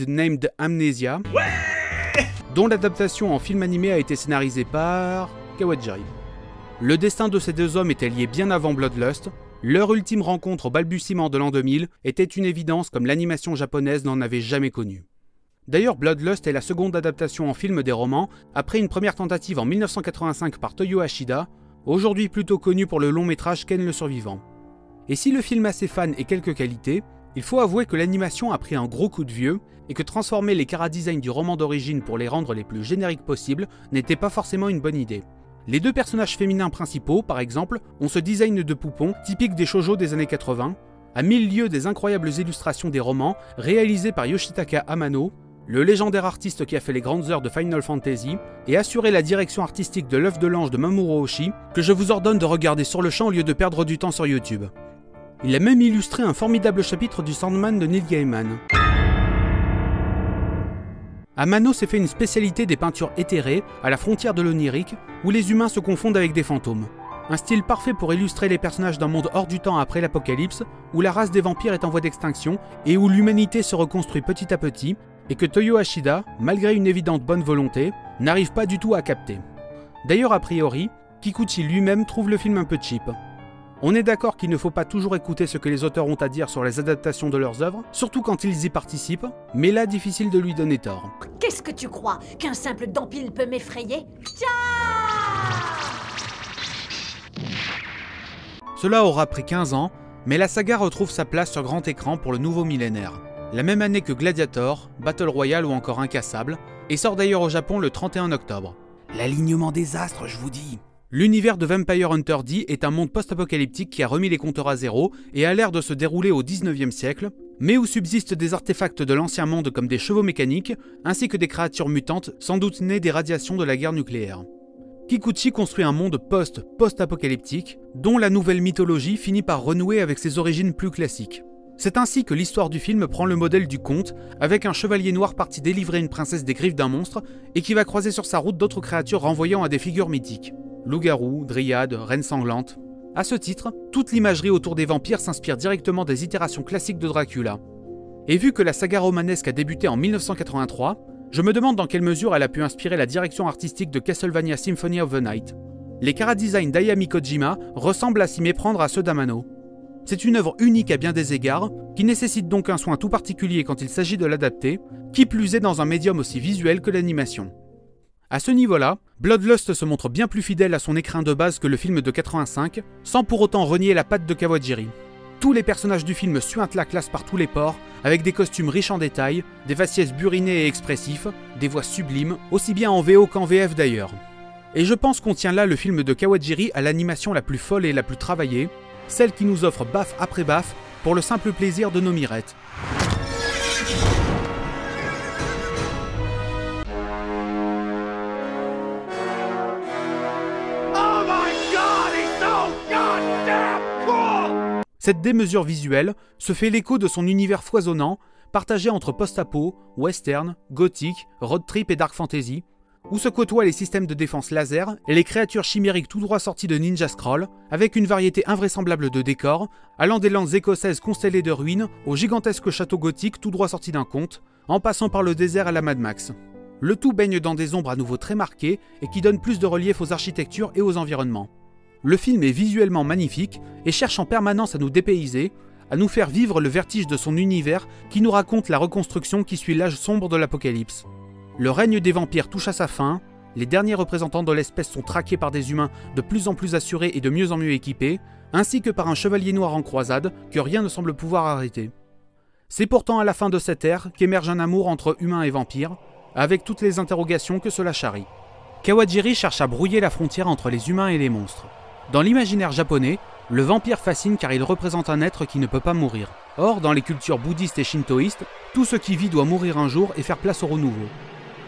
Named Amnesia, dont l'adaptation en film animé a été scénarisée par Kawajiri. Le destin de ces deux hommes était lié bien avant Bloodlust. Leur ultime rencontre au balbutiement de l'an 2000 était une évidence comme l'animation japonaise n'en avait jamais connue. D'ailleurs, Bloodlust est la seconde adaptation en film des romans, après une première tentative en 1985 par Toyo Ashida, aujourd'hui plutôt connu pour le long métrage Ken le Survivant. Et si le film a ses fans et quelques qualités, il faut avouer que l'animation a pris un gros coup de vieux, et que transformer les chara-design du roman d'origine pour les rendre les plus génériques possibles n'était pas forcément une bonne idée. Les deux personnages féminins principaux, par exemple, ont ce design de poupon typique des shoujo des années 80, à 1000 lieues des incroyables illustrations des romans réalisées par Yoshitaka Amano, le légendaire artiste qui a fait les grandes heures de Final Fantasy, et assuré la direction artistique de l'œuvre de l'ange de Mamoru Oshii, que je vous ordonne de regarder sur le champ au lieu de perdre du temps sur YouTube. Il a même illustré un formidable chapitre du Sandman de Neil Gaiman. Amano s'est fait une spécialité des peintures éthérées, à la frontière de l'onirique, où les humains se confondent avec des fantômes. Un style parfait pour illustrer les personnages d'un monde hors du temps après l'apocalypse, où la race des vampires est en voie d'extinction et où l'humanité se reconstruit petit à petit, et que Toyo Ashida, malgré une évidente bonne volonté, n'arrive pas du tout à capter. D'ailleurs, a priori, Kikuchi lui-même trouve le film un peu cheap. On est d'accord qu'il ne faut pas toujours écouter ce que les auteurs ont à dire sur les adaptations de leurs œuvres, surtout quand ils y participent, mais là, difficile de lui donner tort. Qu'est-ce que tu crois? Qu'un simple dampil peut m'effrayer? Cela aura pris 15 ans, mais la saga retrouve sa place sur grand écran pour le nouveau millénaire. La même année que Gladiator, Battle Royale ou encore Incassable, et sort d'ailleurs au Japon le 31 octobre. L'alignement des astres, je vous dis. L'univers de Vampire Hunter D est un monde post-apocalyptique qui a remis les compteurs à zéro et a l'air de se dérouler au 19e siècle, mais où subsistent des artefacts de l'ancien monde comme des chevaux mécaniques, ainsi que des créatures mutantes, sans doute nées des radiations de la guerre nucléaire. Kikuchi construit un monde post-apocalyptique, dont la nouvelle mythologie finit par renouer avec ses origines plus classiques. C'est ainsi que l'histoire du film prend le modèle du conte, avec un chevalier noir parti délivrer une princesse des griffes d'un monstre, et qui va croiser sur sa route d'autres créatures renvoyant à des figures mythiques. Loups-garous, dryades, reines sanglantes. À ce titre, toute l'imagerie autour des vampires s'inspire directement des itérations classiques de Dracula. Et vu que la saga romanesque a débuté en 1983, je me demande dans quelle mesure elle a pu inspirer la direction artistique de Castlevania Symphony of the Night. Les chara-designs d'Ayami Kojima ressemblent à s'y méprendre à ceux d'Amano. C'est une œuvre unique à bien des égards, qui nécessite donc un soin tout particulier quand il s'agit de l'adapter, qui plus est dans un médium aussi visuel que l'animation. À ce niveau-là, Bloodlust se montre bien plus fidèle à son écrin de base que le film de 85, sans pour autant renier la patte de Kawajiri. Tous les personnages du film suintent la classe par tous les pores, avec des costumes riches en détails, des faciès burinés et expressifs, des voix sublimes, aussi bien en VO qu'en VF d'ailleurs. Et je pense qu'on tient là le film de Kawajiri à l'animation la plus folle et la plus travaillée, celle qui nous offre baffe après baffe pour le simple plaisir de nos mirettes. Cette démesure visuelle se fait l'écho de son univers foisonnant, partagé entre post-apo, western, gothique, road trip et dark fantasy, où se côtoient les systèmes de défense laser et les créatures chimériques tout droit sorties de Ninja Scroll, avec une variété invraisemblable de décors, allant des landes écossaises constellées de ruines au gigantesque château gothique tout droit sorti d'un conte, en passant par le désert à la Mad Max. Le tout baigne dans des ombres à nouveau très marquées et qui donnent plus de relief aux architectures et aux environnements. Le film est visuellement magnifique et cherche en permanence à nous dépayser, à nous faire vivre le vertige de son univers qui nous raconte la reconstruction qui suit l'âge sombre de l'apocalypse. Le règne des vampires touche à sa fin, les derniers représentants de l'espèce sont traqués par des humains de plus en plus assurés et de mieux en mieux équipés, ainsi que par un chevalier noir en croisade que rien ne semble pouvoir arrêter. C'est pourtant à la fin de cette ère qu'émerge un amour entre humains et vampires, avec toutes les interrogations que cela charrie. Kawajiri cherche à brouiller la frontière entre les humains et les monstres. Dans l'imaginaire japonais, le vampire fascine car il représente un être qui ne peut pas mourir. Or, dans les cultures bouddhistes et shintoïstes, tout ce qui vit doit mourir un jour et faire place au renouveau.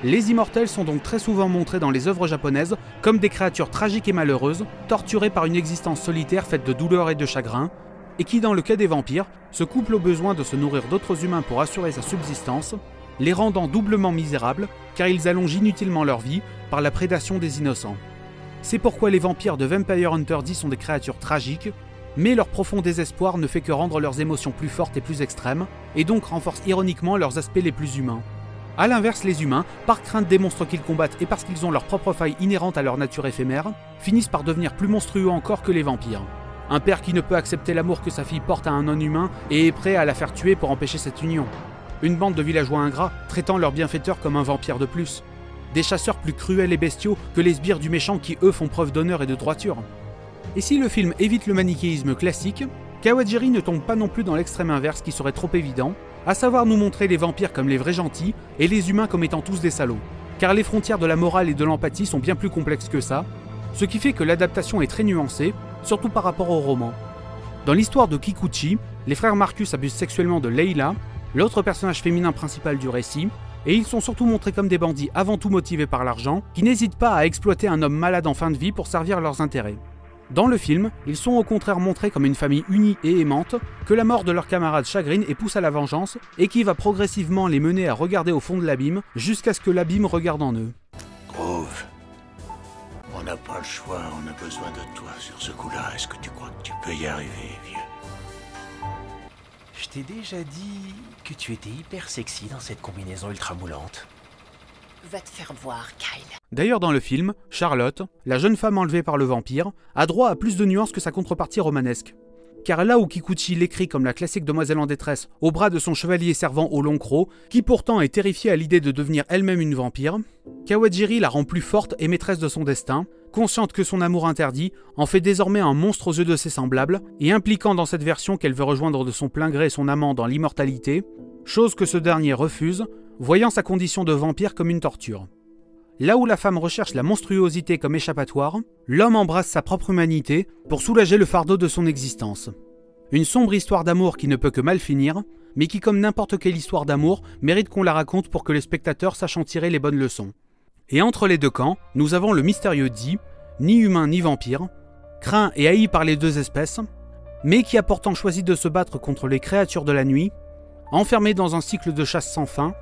Les immortels sont donc très souvent montrés dans les œuvres japonaises comme des créatures tragiques et malheureuses, torturées par une existence solitaire faite de douleur et de chagrin, et qui, dans le cas des vampires, se couplent au besoin de se nourrir d'autres humains pour assurer sa subsistance, les rendant doublement misérables car ils allongent inutilement leur vie par la prédation des innocents. C'est pourquoi les vampires de Vampire Hunter D sont des créatures tragiques, mais leur profond désespoir ne fait que rendre leurs émotions plus fortes et plus extrêmes, et donc renforce ironiquement leurs aspects les plus humains. A l'inverse, les humains, par crainte des monstres qu'ils combattent et parce qu'ils ont leurs propres failles inhérentes à leur nature éphémère, finissent par devenir plus monstrueux encore que les vampires. Un père qui ne peut accepter l'amour que sa fille porte à un non-humain et est prêt à la faire tuer pour empêcher cette union. Une bande de villageois ingrats traitant leur bienfaiteur comme un vampire de plus. Des chasseurs plus cruels et bestiaux que les sbires du méchant qui eux font preuve d'honneur et de droiture. Et si le film évite le manichéisme classique, Kawajiri ne tombe pas non plus dans l'extrême inverse qui serait trop évident, à savoir nous montrer les vampires comme les vrais gentils et les humains comme étant tous des salauds. Car les frontières de la morale et de l'empathie sont bien plus complexes que ça, ce qui fait que l'adaptation est très nuancée, surtout par rapport au roman. Dans l'histoire de Kikuchi, les frères Marcus abusent sexuellement de Leila, l'autre personnage féminin principal du récit, et ils sont surtout montrés comme des bandits avant tout motivés par l'argent, qui n'hésitent pas à exploiter un homme malade en fin de vie pour servir leurs intérêts. Dans le film, ils sont au contraire montrés comme une famille unie et aimante, que la mort de leur camarade chagrine et pousse à la vengeance, et qui va progressivement les mener à regarder au fond de l'abîme, jusqu'à ce que l'abîme regarde en eux. Groove, on n'a pas le choix, on a besoin de toi sur ce coup-là. Est-ce que tu crois que tu peux y arriver, vieux? Je t'ai déjà dit que tu étais hyper sexy dans cette combinaison ultra moulante. Va te faire voir, Kyle. D'ailleurs dans le film, Charlotte, la jeune femme enlevée par le vampire, a droit à plus de nuances que sa contrepartie romanesque. Car là où Kikuchi l'écrit comme la classique demoiselle en détresse au bras de son chevalier servant au long croc, qui pourtant est terrifiée à l'idée de devenir elle-même une vampire, Kawajiri la rend plus forte et maîtresse de son destin, consciente que son amour interdit en fait désormais un monstre aux yeux de ses semblables, et impliquant dans cette version qu'elle veut rejoindre de son plein gré son amant dans l'immortalité, chose que ce dernier refuse, voyant sa condition de vampire comme une torture. Là où la femme recherche la monstruosité comme échappatoire, l'homme embrasse sa propre humanité pour soulager le fardeau de son existence. Une sombre histoire d'amour qui ne peut que mal finir, mais qui comme n'importe quelle histoire d'amour mérite qu'on la raconte pour que les spectateurs sachent en tirer les bonnes leçons. Et entre les deux camps, nous avons le mystérieux Dee, ni humain ni vampire, craint et haï par les deux espèces, mais qui a pourtant choisi de se battre contre les créatures de la nuit, enfermé dans un cycle de chasse sans fin,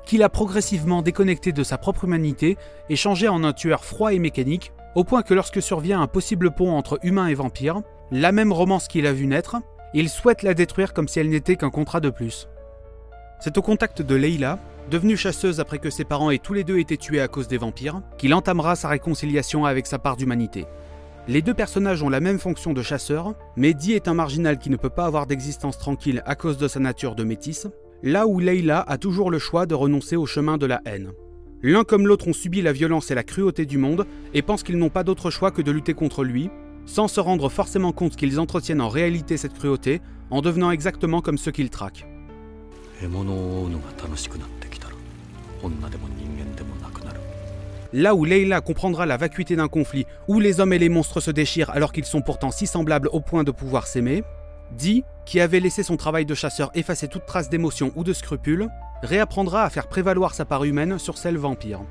qu'il a progressivement déconnecté de sa propre humanité et changé en un tueur froid et mécanique, au point que lorsque survient un possible pont entre humain et vampire, la même romance qu'il a vu naître, il souhaite la détruire comme si elle n'était qu'un contrat de plus. C'est au contact de Leila, devenue chasseuse après que ses parents aient tous les deux été tués à cause des vampires, qu'il entamera sa réconciliation avec sa part d'humanité. Les deux personnages ont la même fonction de chasseur, mais Dee est un marginal qui ne peut pas avoir d'existence tranquille à cause de sa nature de métisse, là où Leila a toujours le choix de renoncer au chemin de la haine. L'un comme l'autre ont subi la violence et la cruauté du monde et pensent qu'ils n'ont pas d'autre choix que de lutter contre lui, sans se rendre forcément compte qu'ils entretiennent en réalité cette cruauté en devenant exactement comme ceux qu'ils traquent. Là où Leila comprendra la vacuité d'un conflit où les hommes et les monstres se déchirent alors qu'ils sont pourtant si semblables au point de pouvoir s'aimer, Dee, qui avait laissé son travail de chasseur effacer toute trace d'émotion ou de scrupule, réapprendra à faire prévaloir sa part humaine sur celle vampire.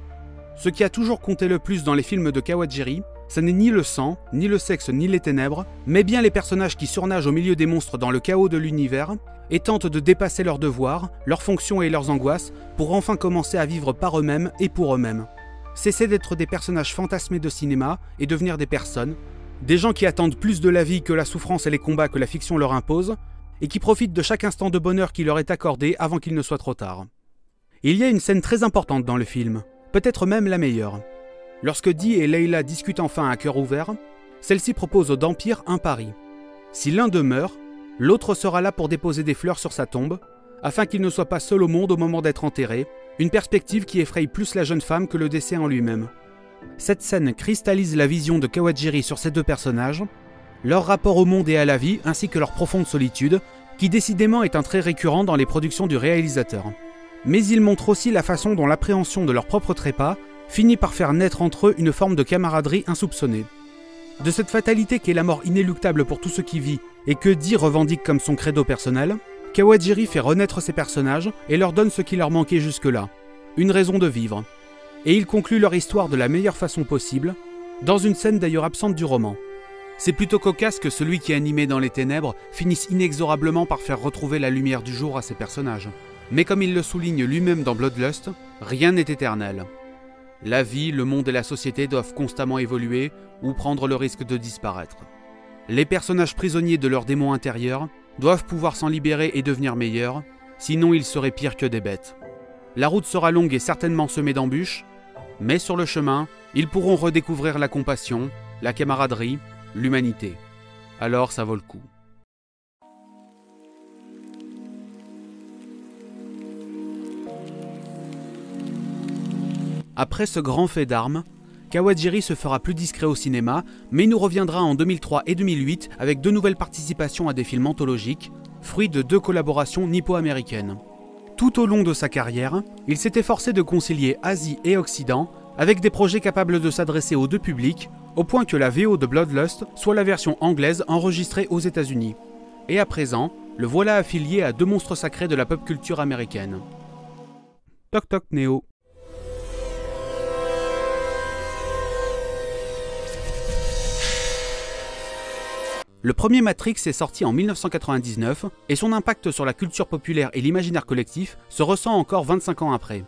Ce qui a toujours compté le plus dans les films de Kawajiri, ce n'est ni le sang, ni le sexe, ni les ténèbres, mais bien les personnages qui surnagent au milieu des monstres dans le chaos de l'univers et tentent de dépasser leurs devoirs, leurs fonctions et leurs angoisses pour enfin commencer à vivre par eux-mêmes et pour eux-mêmes. Cesser d'être des personnages fantasmés de cinéma et devenir des personnes, des gens qui attendent plus de la vie que la souffrance et les combats que la fiction leur impose, et qui profitent de chaque instant de bonheur qui leur est accordé avant qu'il ne soit trop tard. Il y a une scène très importante dans le film, peut-être même la meilleure. Lorsque Dee et Leila discutent enfin à cœur ouvert, celle-ci propose aux vampires un pari. Si l'un d'eux meurt, l'autre sera là pour déposer des fleurs sur sa tombe, afin qu'il ne soit pas seul au monde au moment d'être enterré, une perspective qui effraie plus la jeune femme que le décès en lui-même. Cette scène cristallise la vision de Kawajiri sur ces deux personnages, leur rapport au monde et à la vie, ainsi que leur profonde solitude, qui décidément est un trait récurrent dans les productions du réalisateur. Mais il montre aussi la façon dont l'appréhension de leur propre trépas finit par faire naître entre eux une forme de camaraderie insoupçonnée. De cette fatalité qu'est la mort inéluctable pour tout ce qui vit, et que Dee revendique comme son credo personnel, Kawajiri fait renaître ses personnages et leur donne ce qui leur manquait jusque-là, une raison de vivre. Et il conclut leur histoire de la meilleure façon possible, dans une scène d'ailleurs absente du roman. C'est plutôt cocasse que celui qui est animé dans les ténèbres finisse inexorablement par faire retrouver la lumière du jour à ses personnages. Mais comme il le souligne lui-même dans Bloodlust, rien n'est éternel. La vie, le monde et la société doivent constamment évoluer ou prendre le risque de disparaître. Les personnages prisonniers de leurs démons intérieurs doivent pouvoir s'en libérer et devenir meilleurs, sinon ils seraient pires que des bêtes. La route sera longue et certainement semée d'embûches, mais sur le chemin, ils pourront redécouvrir la compassion, la camaraderie, l'humanité. Alors ça vaut le coup. Après ce grand fait d'armes, Kawajiri se fera plus discret au cinéma, mais il nous reviendra en 2003 et 2008 avec deux nouvelles participations à des films anthologiques, fruits de deux collaborations nippo-américaines. Tout au long de sa carrière, il s'est efforcé de concilier Asie et Occident avec des projets capables de s'adresser aux deux publics, au point que la VO de Bloodlust soit la version anglaise enregistrée aux États-Unis. Et à présent, le voilà affilié à deux monstres sacrés de la pop culture américaine. Toc toc Néo. Le premier Matrix est sorti en 1999 et son impact sur la culture populaire et l'imaginaire collectif se ressent encore 25 ans après.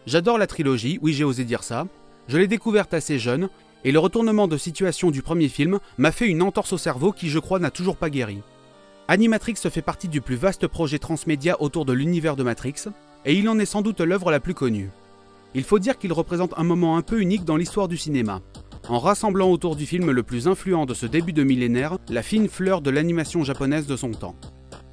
J'adore la trilogie, oui j'ai osé dire ça, je l'ai découverte assez jeune et le retournement de situation du premier film m'a fait une entorse au cerveau qui je crois n'a toujours pas guéri. Animatrix fait partie du plus vaste projet transmédia autour de l'univers de Matrix et il en est sans doute l'œuvre la plus connue. Il faut dire qu'il représente un moment un peu unique dans l'histoire du cinéma, en rassemblant autour du film le plus influent de ce début de millénaire, la fine fleur de l'animation japonaise de son temps.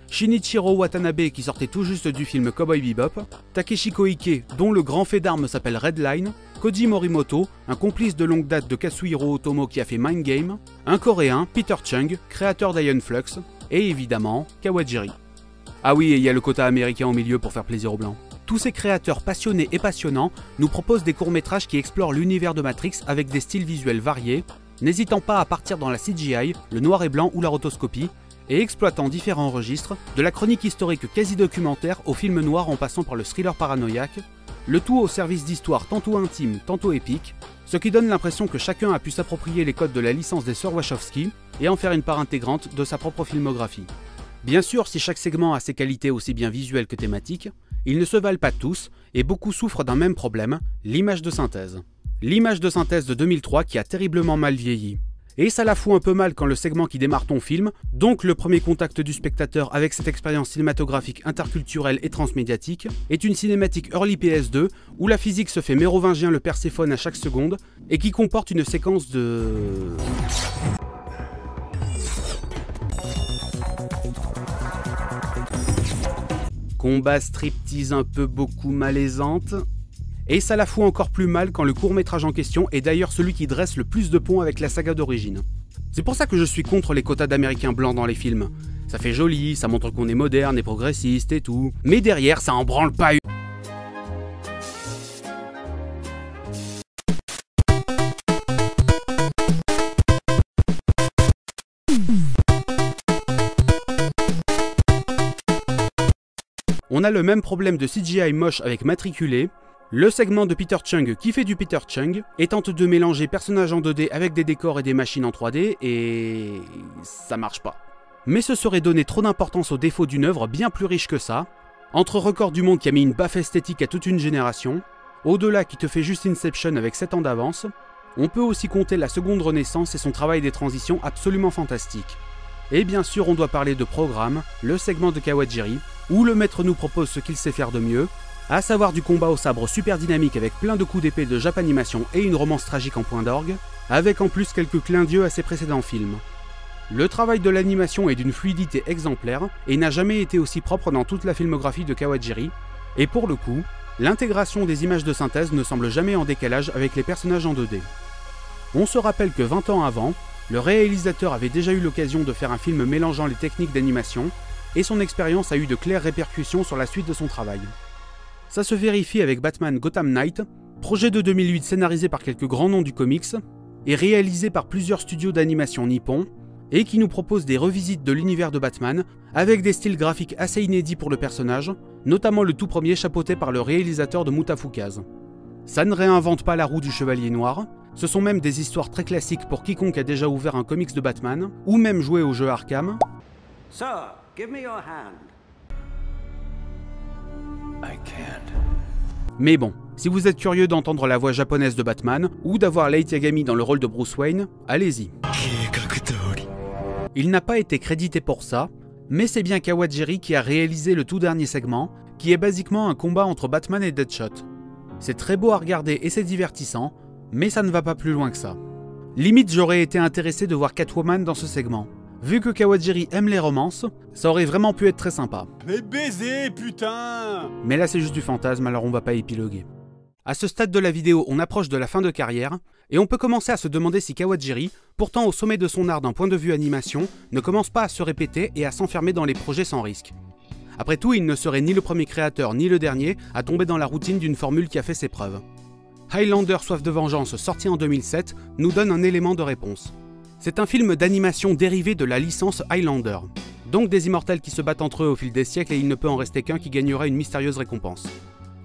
Shinichiro Watanabe qui sortait tout juste du film Cowboy Bebop, Takeshi Koike dont le grand fait d'armes s'appelle Redline, Koji Morimoto, un complice de longue date de Kazuhiro Otomo qui a fait Mind Game, un coréen, Peter Chung, créateur d'Iron Flux, et évidemment Kawajiri. Ah oui, et il y a le quota américain au milieu pour faire plaisir aux blancs. Tous ces créateurs passionnés et passionnants nous proposent des courts-métrages qui explorent l'univers de Matrix avec des styles visuels variés, n'hésitant pas à partir dans la CGI, le noir et blanc ou la rotoscopie, et exploitant différents registres, de la chronique historique quasi-documentaire au film noir en passant par le thriller paranoïaque, le tout au service d'histoires tantôt intimes, tantôt épiques, ce qui donne l'impression que chacun a pu s'approprier les codes de la licence des sœurs Wachowski et en faire une part intégrante de sa propre filmographie. Bien sûr, si chaque segment a ses qualités aussi bien visuelles que thématiques, ils ne se valent pas tous, et beaucoup souffrent d'un même problème, l'image de synthèse. L'image de synthèse de 2003 qui a terriblement mal vieilli. Et ça la fout un peu mal quand le segment qui démarre ton film, donc le premier contact du spectateur avec cette expérience cinématographique interculturelle et transmédiatique, est une cinématique early PS2 où la physique se fait mérovingien le Perséphone à chaque seconde, et qui comporte une séquence de... combat striptease un peu beaucoup malaisante. Et ça la fout encore plus mal quand le court-métrage en question est d'ailleurs celui qui dresse le plus de ponts avec la saga d'origine. C'est pour ça que je suis contre les quotas d'américains blancs dans les films. Ça fait joli, ça montre qu'on est moderne et progressiste et tout, mais derrière ça en branle pas une. On a le même problème de CGI moche avec Matriculé, le segment de Peter Chung qui fait du Peter Chung, et tente de mélanger personnages en 2D avec des décors et des machines en 3D, et... ça marche pas. Mais ce serait donner trop d'importance aux défauts d'une œuvre bien plus riche que ça, entre Record du Monde qui a mis une baffe esthétique à toute une génération, Au-delà qui te fait juste Inception avec 7 ans d'avance, on peut aussi compter la seconde renaissance et son travail des transitions absolument fantastique. Et bien sûr on doit parler de Programme, le segment de Kawajiri, où le maître nous propose ce qu'il sait faire de mieux, à savoir du combat au sabre super dynamique avec plein de coups d'épée de Japanimation et une romance tragique en point d'orgue, avec en plus quelques clins d'yeux à ses précédents films. Le travail de l'animation est d'une fluidité exemplaire et n'a jamais été aussi propre dans toute la filmographie de Kawajiri, et pour le coup, l'intégration des images de synthèse ne semble jamais en décalage avec les personnages en 2D. On se rappelle que 20 ans avant, le réalisateur avait déjà eu l'occasion de faire un film mélangeant les techniques d'animation, et son expérience a eu de claires répercussions sur la suite de son travail. Ça se vérifie avec Batman Gotham Knight, projet de 2008 scénarisé par quelques grands noms du comics, et réalisé par plusieurs studios d'animation nippons, et qui nous propose des revisites de l'univers de Batman, avec des styles graphiques assez inédits pour le personnage, notamment le tout premier chapeauté par le réalisateur de Mutafukaz. Ça ne réinvente pas la roue du Chevalier Noir, ce sont même des histoires très classiques pour quiconque a déjà ouvert un comics de Batman, ou même joué au jeu Arkham. Sir, give me your hand. I can't. Mais bon, si vous êtes curieux d'entendre la voix japonaise de Batman, ou d'avoir Light Yagami dans le rôle de Bruce Wayne, allez-y. Il n'a pas été crédité pour ça, mais c'est bien Kawajiri qui a réalisé le tout dernier segment, qui est basiquement un combat entre Batman et Deadshot. C'est très beau à regarder et c'est divertissant, mais ça ne va pas plus loin que ça. Limite j'aurais été intéressé de voir Catwoman dans ce segment. Vu que Kawajiri aime les romances, ça aurait vraiment pu être très sympa. Mais baiser, putain! Mais là c'est juste du fantasme, alors on va pas épiloguer. À ce stade de la vidéo, on approche de la fin de carrière, et on peut commencer à se demander si Kawajiri, pourtant au sommet de son art d'un point de vue animation, ne commence pas à se répéter et à s'enfermer dans les projets sans risque. Après tout, il ne serait ni le premier créateur ni le dernier à tomber dans la routine d'une formule qui a fait ses preuves. Highlander Soif de vengeance, sorti en 2007, nous donne un élément de réponse. C'est un film d'animation dérivé de la licence Highlander. Donc des immortels qui se battent entre eux au fil des siècles et il ne peut en rester qu'un qui gagnera une mystérieuse récompense.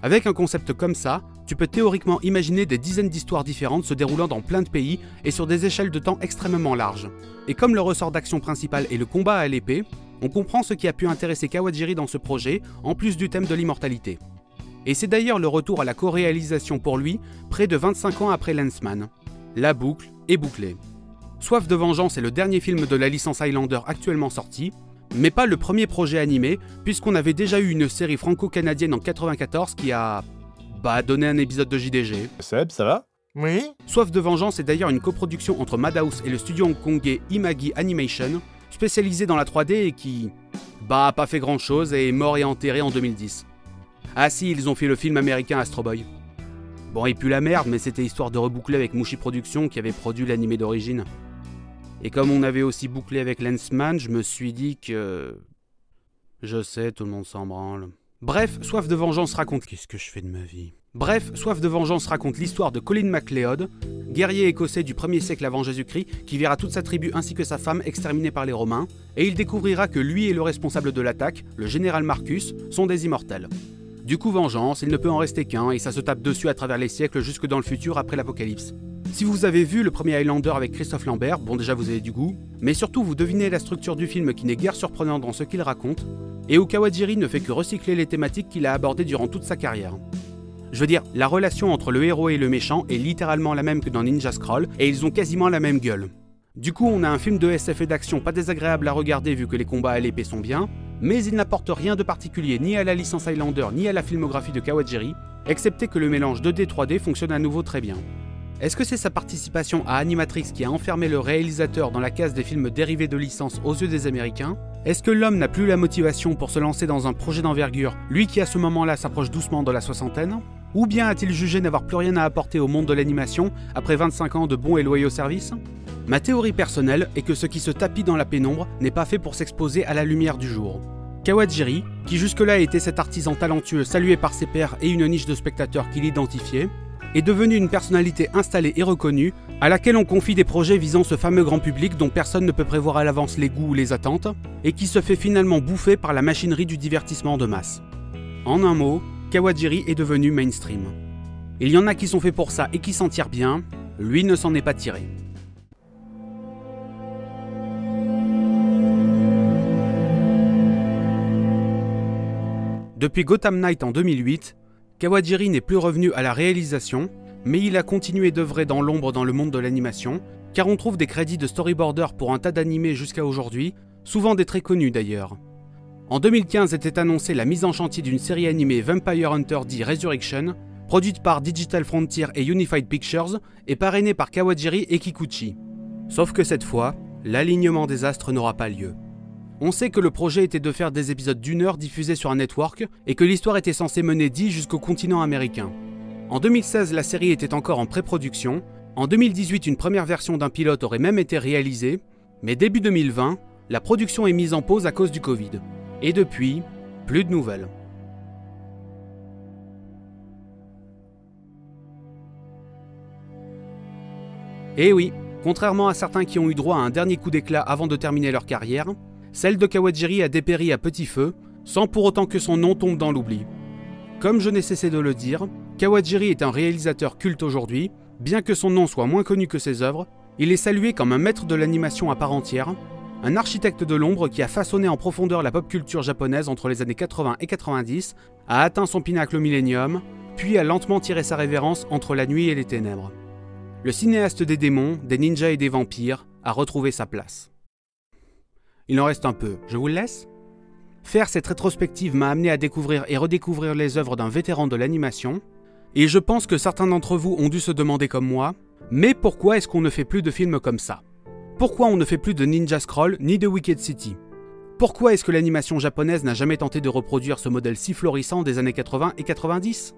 Avec un concept comme ça, tu peux théoriquement imaginer des dizaines d'histoires différentes se déroulant dans plein de pays et sur des échelles de temps extrêmement larges. Et comme le ressort d'action principal est le combat à l'épée, on comprend ce qui a pu intéresser Kawajiri dans ce projet, en plus du thème de l'immortalité. Et c'est d'ailleurs le retour à la co-réalisation pour lui, près de 25 ans après Lensman. La boucle est bouclée. Soif de vengeance est le dernier film de la licence Highlander actuellement sorti, mais pas le premier projet animé, puisqu'on avait déjà eu une série franco-canadienne en 94 qui a... donné un épisode de JDG. Seb, ça va? Oui. Soif de vengeance est d'ailleurs une coproduction entre Madhouse et le studio hongkongais Imagi Animation, spécialisé dans la 3D et qui... a pas fait grand chose et est mort et enterré en 2010. Ah si, ils ont fait le film américain Astro Boy. Bon, il pue la merde, mais c'était histoire de reboucler avec Mushi Productions qui avait produit l'animé d'origine. Et comme on avait aussi bouclé avec Lensman, je me suis dit que... Je sais, tout le monde s'en branle. Bref, Soif de vengeance raconte... Qu'est-ce que je fais de ma vie? Bref, Soif de vengeance raconte l'histoire de Colin MacLeod, guerrier écossais du 1er siècle avant Jésus-Christ, qui verra toute sa tribu ainsi que sa femme exterminée par les Romains, et il découvrira que lui et le responsable de l'attaque, le général Marcus, sont des immortels. Du coup, vengeance, il ne peut en rester qu'un, et ça se tape dessus à travers les siècles jusque dans le futur après l'apocalypse. Si vous avez vu le premier Highlander avec Christophe Lambert, bon déjà vous avez du goût, mais surtout vous devinez la structure du film qui n'est guère surprenante dans ce qu'il raconte, et où Kawajiri ne fait que recycler les thématiques qu'il a abordées durant toute sa carrière. Je veux dire, la relation entre le héros et le méchant est littéralement la même que dans Ninja Scroll, et ils ont quasiment la même gueule. Du coup, on a un film de SF et d'action pas désagréable à regarder vu que les combats à l'épée sont bien, mais il n'apporte rien de particulier ni à la licence Highlander ni à la filmographie de Kawajiri, excepté que le mélange 2D 3D fonctionne à nouveau très bien. Est-ce que c'est sa participation à Animatrix qui a enfermé le réalisateur dans la case des films dérivés de licence aux yeux des Américains? Est-ce que l'homme n'a plus la motivation pour se lancer dans un projet d'envergure, lui qui à ce moment-là s'approche doucement de la soixantaine? Ou bien a-t-il jugé n'avoir plus rien à apporter au monde de l'animation après 25 ans de bons et loyaux services? Ma théorie personnelle est que ce qui se tapit dans la pénombre n'est pas fait pour s'exposer à la lumière du jour. Kawajiri, qui jusque-là était cet artisan talentueux salué par ses pairs et une niche de spectateurs qui l'identifiaient, est devenu une personnalité installée et reconnue, à laquelle on confie des projets visant ce fameux grand public dont personne ne peut prévoir à l'avance les goûts ou les attentes, et qui se fait finalement bouffer par la machinerie du divertissement de masse. En un mot, Kawajiri est devenu mainstream. Il y en a qui sont faits pour ça et qui s'en tirent bien, lui ne s'en est pas tiré. Depuis Gotham Knight en 2008, Kawajiri n'est plus revenu à la réalisation, mais il a continué d'œuvrer dans l'ombre dans le monde de l'animation, car on trouve des crédits de storyboarder pour un tas d'animés jusqu'à aujourd'hui, souvent des très connus d'ailleurs. En 2015 était annoncée la mise en chantier d'une série animée Vampire Hunter D Resurrection, produite par Digital Frontier et Unified Pictures, et parrainée par Kawajiri et Kikuchi. Sauf que cette fois, l'alignement des astres n'aura pas lieu. On sait que le projet était de faire des épisodes d'1 heure diffusés sur un network, et que l'histoire était censée mener Dee jusqu'au continent américain. En 2016, la série était encore en pré-production, en 2018 une première version d'un pilote aurait même été réalisée, mais début 2020, la production est mise en pause à cause du Covid. Et depuis, plus de nouvelles. Et oui, contrairement à certains qui ont eu droit à un dernier coup d'éclat avant de terminer leur carrière, celle de Kawajiri a dépéri à petit feu, sans pour autant que son nom tombe dans l'oubli. Comme je n'ai cessé de le dire, Kawajiri est un réalisateur culte aujourd'hui, bien que son nom soit moins connu que ses œuvres, il est salué comme un maître de l'animation à part entière, un architecte de l'ombre qui a façonné en profondeur la pop culture japonaise entre les années 80 et 90, a atteint son pinacle au millénium, puis a lentement tiré sa révérence entre la nuit et les ténèbres. Le cinéaste des démons, des ninjas et des vampires a retrouvé sa place. Il en reste un peu, je vous le laisse? Faire cette rétrospective m'a amené à découvrir et redécouvrir les œuvres d'un vétéran de l'animation, et je pense que certains d'entre vous ont dû se demander comme moi, mais pourquoi est-ce qu'on ne fait plus de films comme ça? Pourquoi on ne fait plus de Ninja Scroll ni de Wicked City? Pourquoi est-ce que l'animation japonaise n'a jamais tenté de reproduire ce modèle si florissant des années 80 et 90?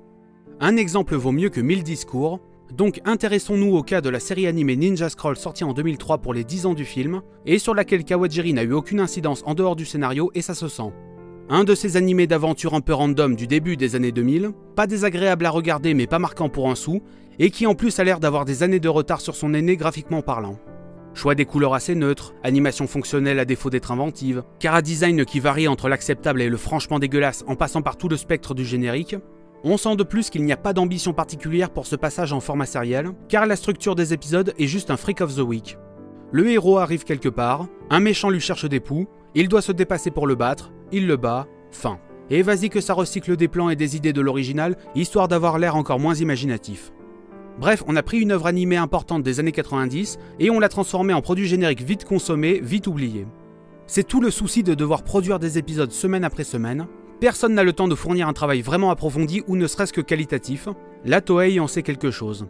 Un exemple vaut mieux que 1000 discours, donc intéressons-nous au cas de la série animée Ninja Scroll sortie en 2003 pour les 10 ans du film, et sur laquelle Kawajiri n'a eu aucune incidence en dehors du scénario et ça se sent. Un de ces animés d'aventure un peu random du début des années 2000, pas désagréable à regarder mais pas marquant pour un sou, et qui en plus a l'air d'avoir des années de retard sur son aîné graphiquement parlant. Choix des couleurs assez neutres, animation fonctionnelle à défaut d'être inventive, chara-design qui varie entre l'acceptable et le franchement dégueulasse en passant par tout le spectre du générique, on sent de plus qu'il n'y a pas d'ambition particulière pour ce passage en format sériel, car la structure des épisodes est juste un freak of the week. Le héros arrive quelque part, un méchant lui cherche des poux, il doit se dépasser pour le battre, il le bat, fin. Et vas-y que ça recycle des plans et des idées de l'original, histoire d'avoir l'air encore moins imaginatif. Bref, on a pris une œuvre animée importante des années 90 et on l'a transformée en produit générique vite consommé, vite oublié. C'est tout le souci de devoir produire des épisodes semaine après semaine. Personne n'a le temps de fournir un travail vraiment approfondi ou ne serait-ce que qualitatif. La Toei en sait quelque chose.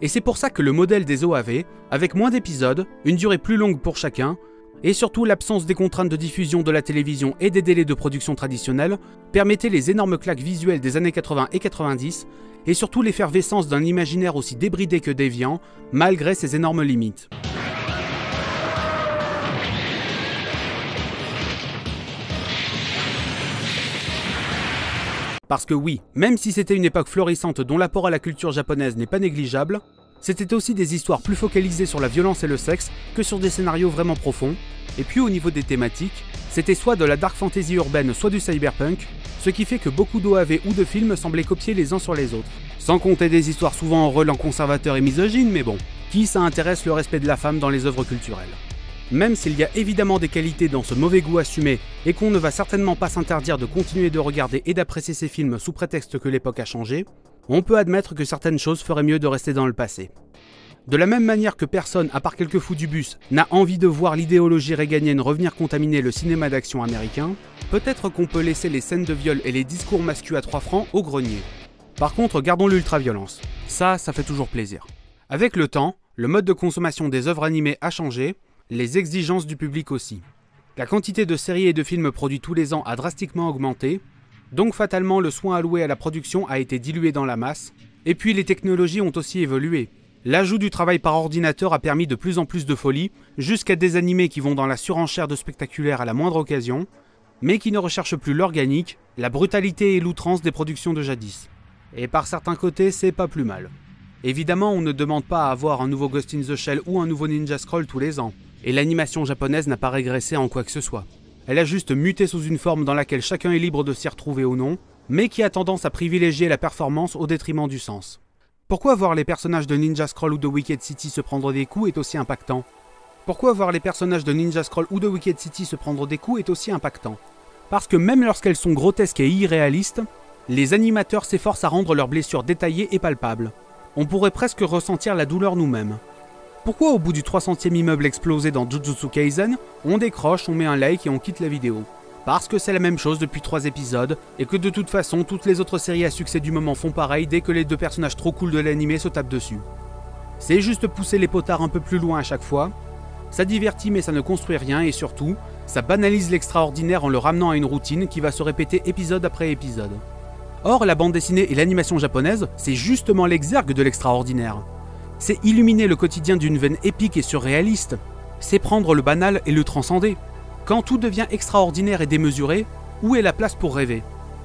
Et c'est pour ça que le modèle des OAV, avec moins d'épisodes, une durée plus longue pour chacun, et surtout l'absence des contraintes de diffusion de la télévision et des délais de production traditionnels, permettait les énormes claques visuelles des années 80 et 90, et surtout l'effervescence d'un imaginaire aussi débridé que déviant, malgré ses énormes limites. Parce que oui, même si c'était une époque florissante dont l'apport à la culture japonaise n'est pas négligeable, c'était aussi des histoires plus focalisées sur la violence et le sexe que sur des scénarios vraiment profonds, et puis au niveau des thématiques, c'était soit de la dark fantasy urbaine, soit du cyberpunk, ce qui fait que beaucoup d'OAV ou de films semblaient copier les uns sur les autres. Sans compter des histoires souvent en relents conservateurs et misogynes, mais bon, qui ça intéresse le respect de la femme dans les œuvres culturelles? Même s'il y a évidemment des qualités dans ce mauvais goût assumé, et qu'on ne va certainement pas s'interdire de continuer de regarder et d'apprécier ces films sous prétexte que l'époque a changé, on peut admettre que certaines choses feraient mieux de rester dans le passé. De la même manière que personne, à part quelques fous du bus, n'a envie de voir l'idéologie réganienne revenir contaminer le cinéma d'action américain, peut-être qu'on peut laisser les scènes de viol et les discours masculins à 3 francs au grenier. Par contre, gardons l'ultra-violence. Ça fait toujours plaisir. Avec le temps, le mode de consommation des œuvres animées a changé, les exigences du public aussi. La quantité de séries et de films produits tous les ans a drastiquement augmenté, donc fatalement le soin alloué à la production a été dilué dans la masse, et puis les technologies ont aussi évolué. L'ajout du travail par ordinateur a permis de plus en plus de folie, jusqu'à des animés qui vont dans la surenchère de spectaculaire à la moindre occasion, mais qui ne recherchent plus l'organique, la brutalité et l'outrance des productions de jadis. Et par certains côtés, c'est pas plus mal. Évidemment, on ne demande pas à avoir un nouveau Ghost in the Shell ou un nouveau Ninja Scroll tous les ans, et l'animation japonaise n'a pas régressé en quoi que ce soit. Elle a juste muté sous une forme dans laquelle chacun est libre de s'y retrouver ou non, mais qui a tendance à privilégier la performance au détriment du sens. Pourquoi voir les personnages de Ninja Scroll ou de Wicked City se prendre des coups est aussi impactant? Pourquoi voir les personnages de Ninja Scroll ou de Wicked City se prendre des coups est aussi impactant? Parce que même lorsqu'elles sont grotesques et irréalistes, les animateurs s'efforcent à rendre leurs blessures détaillées et palpables. On pourrait presque ressentir la douleur nous-mêmes. Pourquoi au bout du 300e immeuble explosé dans Jujutsu Kaisen, on décroche, on met un like et on quitte la vidéo? Parce que c'est la même chose depuis 3 épisodes, et que de toute façon, toutes les autres séries à succès du moment font pareil dès que les 2 personnages trop cool de l'animé se tapent dessus. C'est juste pousser les potards un peu plus loin à chaque fois, ça divertit mais ça ne construit rien et surtout, ça banalise l'extraordinaire en le ramenant à une routine qui va se répéter épisode après épisode. Or, la bande dessinée et l'animation japonaise, c'est justement l'exergue de l'extraordinaire. C'est illuminer le quotidien d'une veine épique et surréaliste, c'est prendre le banal et le transcender. Quand tout devient extraordinaire et démesuré, où est la place pour rêver?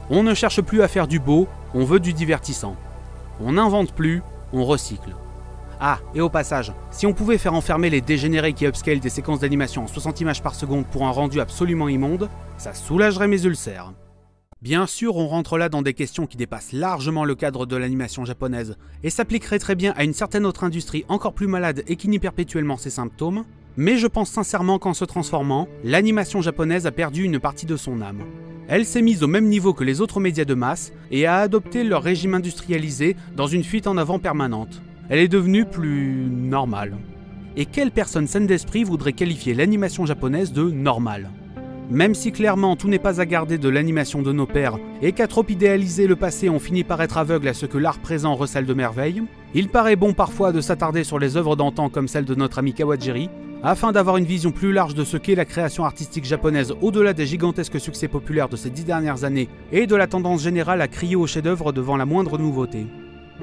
On ne cherche plus à faire du beau, on veut du divertissant. On n'invente plus, on recycle. Ah, et au passage, si on pouvait faire enfermer les dégénérés qui upscale des séquences d'animation en 60 images par seconde pour un rendu absolument immonde, ça soulagerait mes ulcères. Bien sûr, on rentre là dans des questions qui dépassent largement le cadre de l'animation japonaise, et s'appliqueraient très bien à une certaine autre industrie encore plus malade et qui nie perpétuellement ses symptômes, mais je pense sincèrement qu'en se transformant, l'animation japonaise a perdu une partie de son âme. Elle s'est mise au même niveau que les autres médias de masse et a adopté leur régime industrialisé dans une fuite en avant permanente. Elle est devenue plus normale. Et quelle personne saine d'esprit voudrait qualifier l'animation japonaise de normale? Même si clairement tout n'est pas à garder de l'animation de nos pères et qu'à trop idéaliser le passé on finit par être aveugle à ce que l'art présent recèle de merveilles, il paraît bon parfois de s'attarder sur les œuvres d'antan comme celle de notre ami Kawajiri, afin d'avoir une vision plus large de ce qu'est la création artistique japonaise au-delà des gigantesques succès populaires de ces 10 dernières années et de la tendance générale à crier au chef-d'œuvre devant la moindre nouveauté.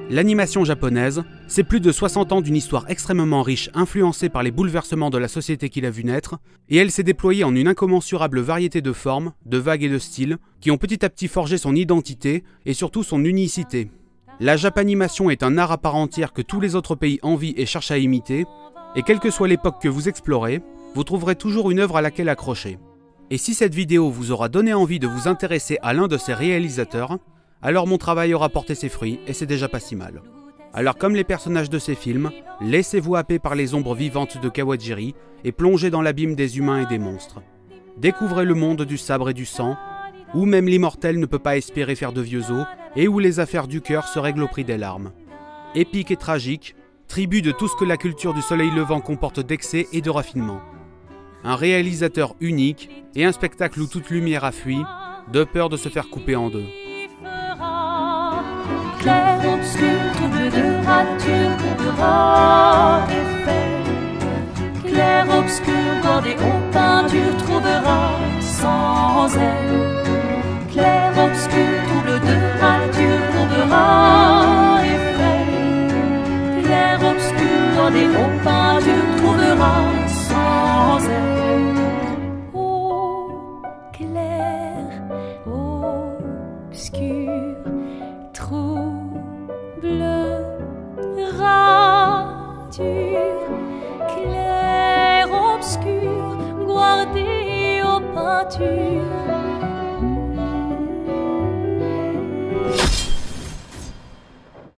L'animation japonaise, c'est plus de 60 ans d'une histoire extrêmement riche influencée par les bouleversements de la société qui l'a vu naître, et elle s'est déployée en une incommensurable variété de formes, de vagues et de styles, qui ont petit à petit forgé son identité et surtout son unicité. La japanimation est un art à part entière que tous les autres pays envient et cherchent à imiter, et quelle que soit l'époque que vous explorez, vous trouverez toujours une œuvre à laquelle accrocher. Et si cette vidéo vous aura donné envie de vous intéresser à l'un de ces réalisateurs, alors mon travail aura porté ses fruits et c'est déjà pas si mal. Alors comme les personnages de ces films, laissez-vous happer par les ombres vivantes de Kawajiri et plongez dans l'abîme des humains et des monstres. Découvrez le monde du sabre et du sang, où même l'immortel ne peut pas espérer faire de vieux os, et où les affaires du cœur se règlent au prix des larmes. Épique et tragique, tribut de tout ce que la culture du soleil levant comporte d'excès et de raffinement. Un réalisateur unique, et un spectacle où toute lumière a fui, de peur de se faire couper en deux. Clair, obscur, trouble de rature, trouvera effet. Clair, obscur, bordé aux peintures, trouvera sans elle. Clair, obscur, trouble de rature, trouvera effet. Clair, obscur, bordé aux peintures, trouvera sans elle. Oh, clair, obscur, trouble, rature, clair, obscur, guardé aux peintures.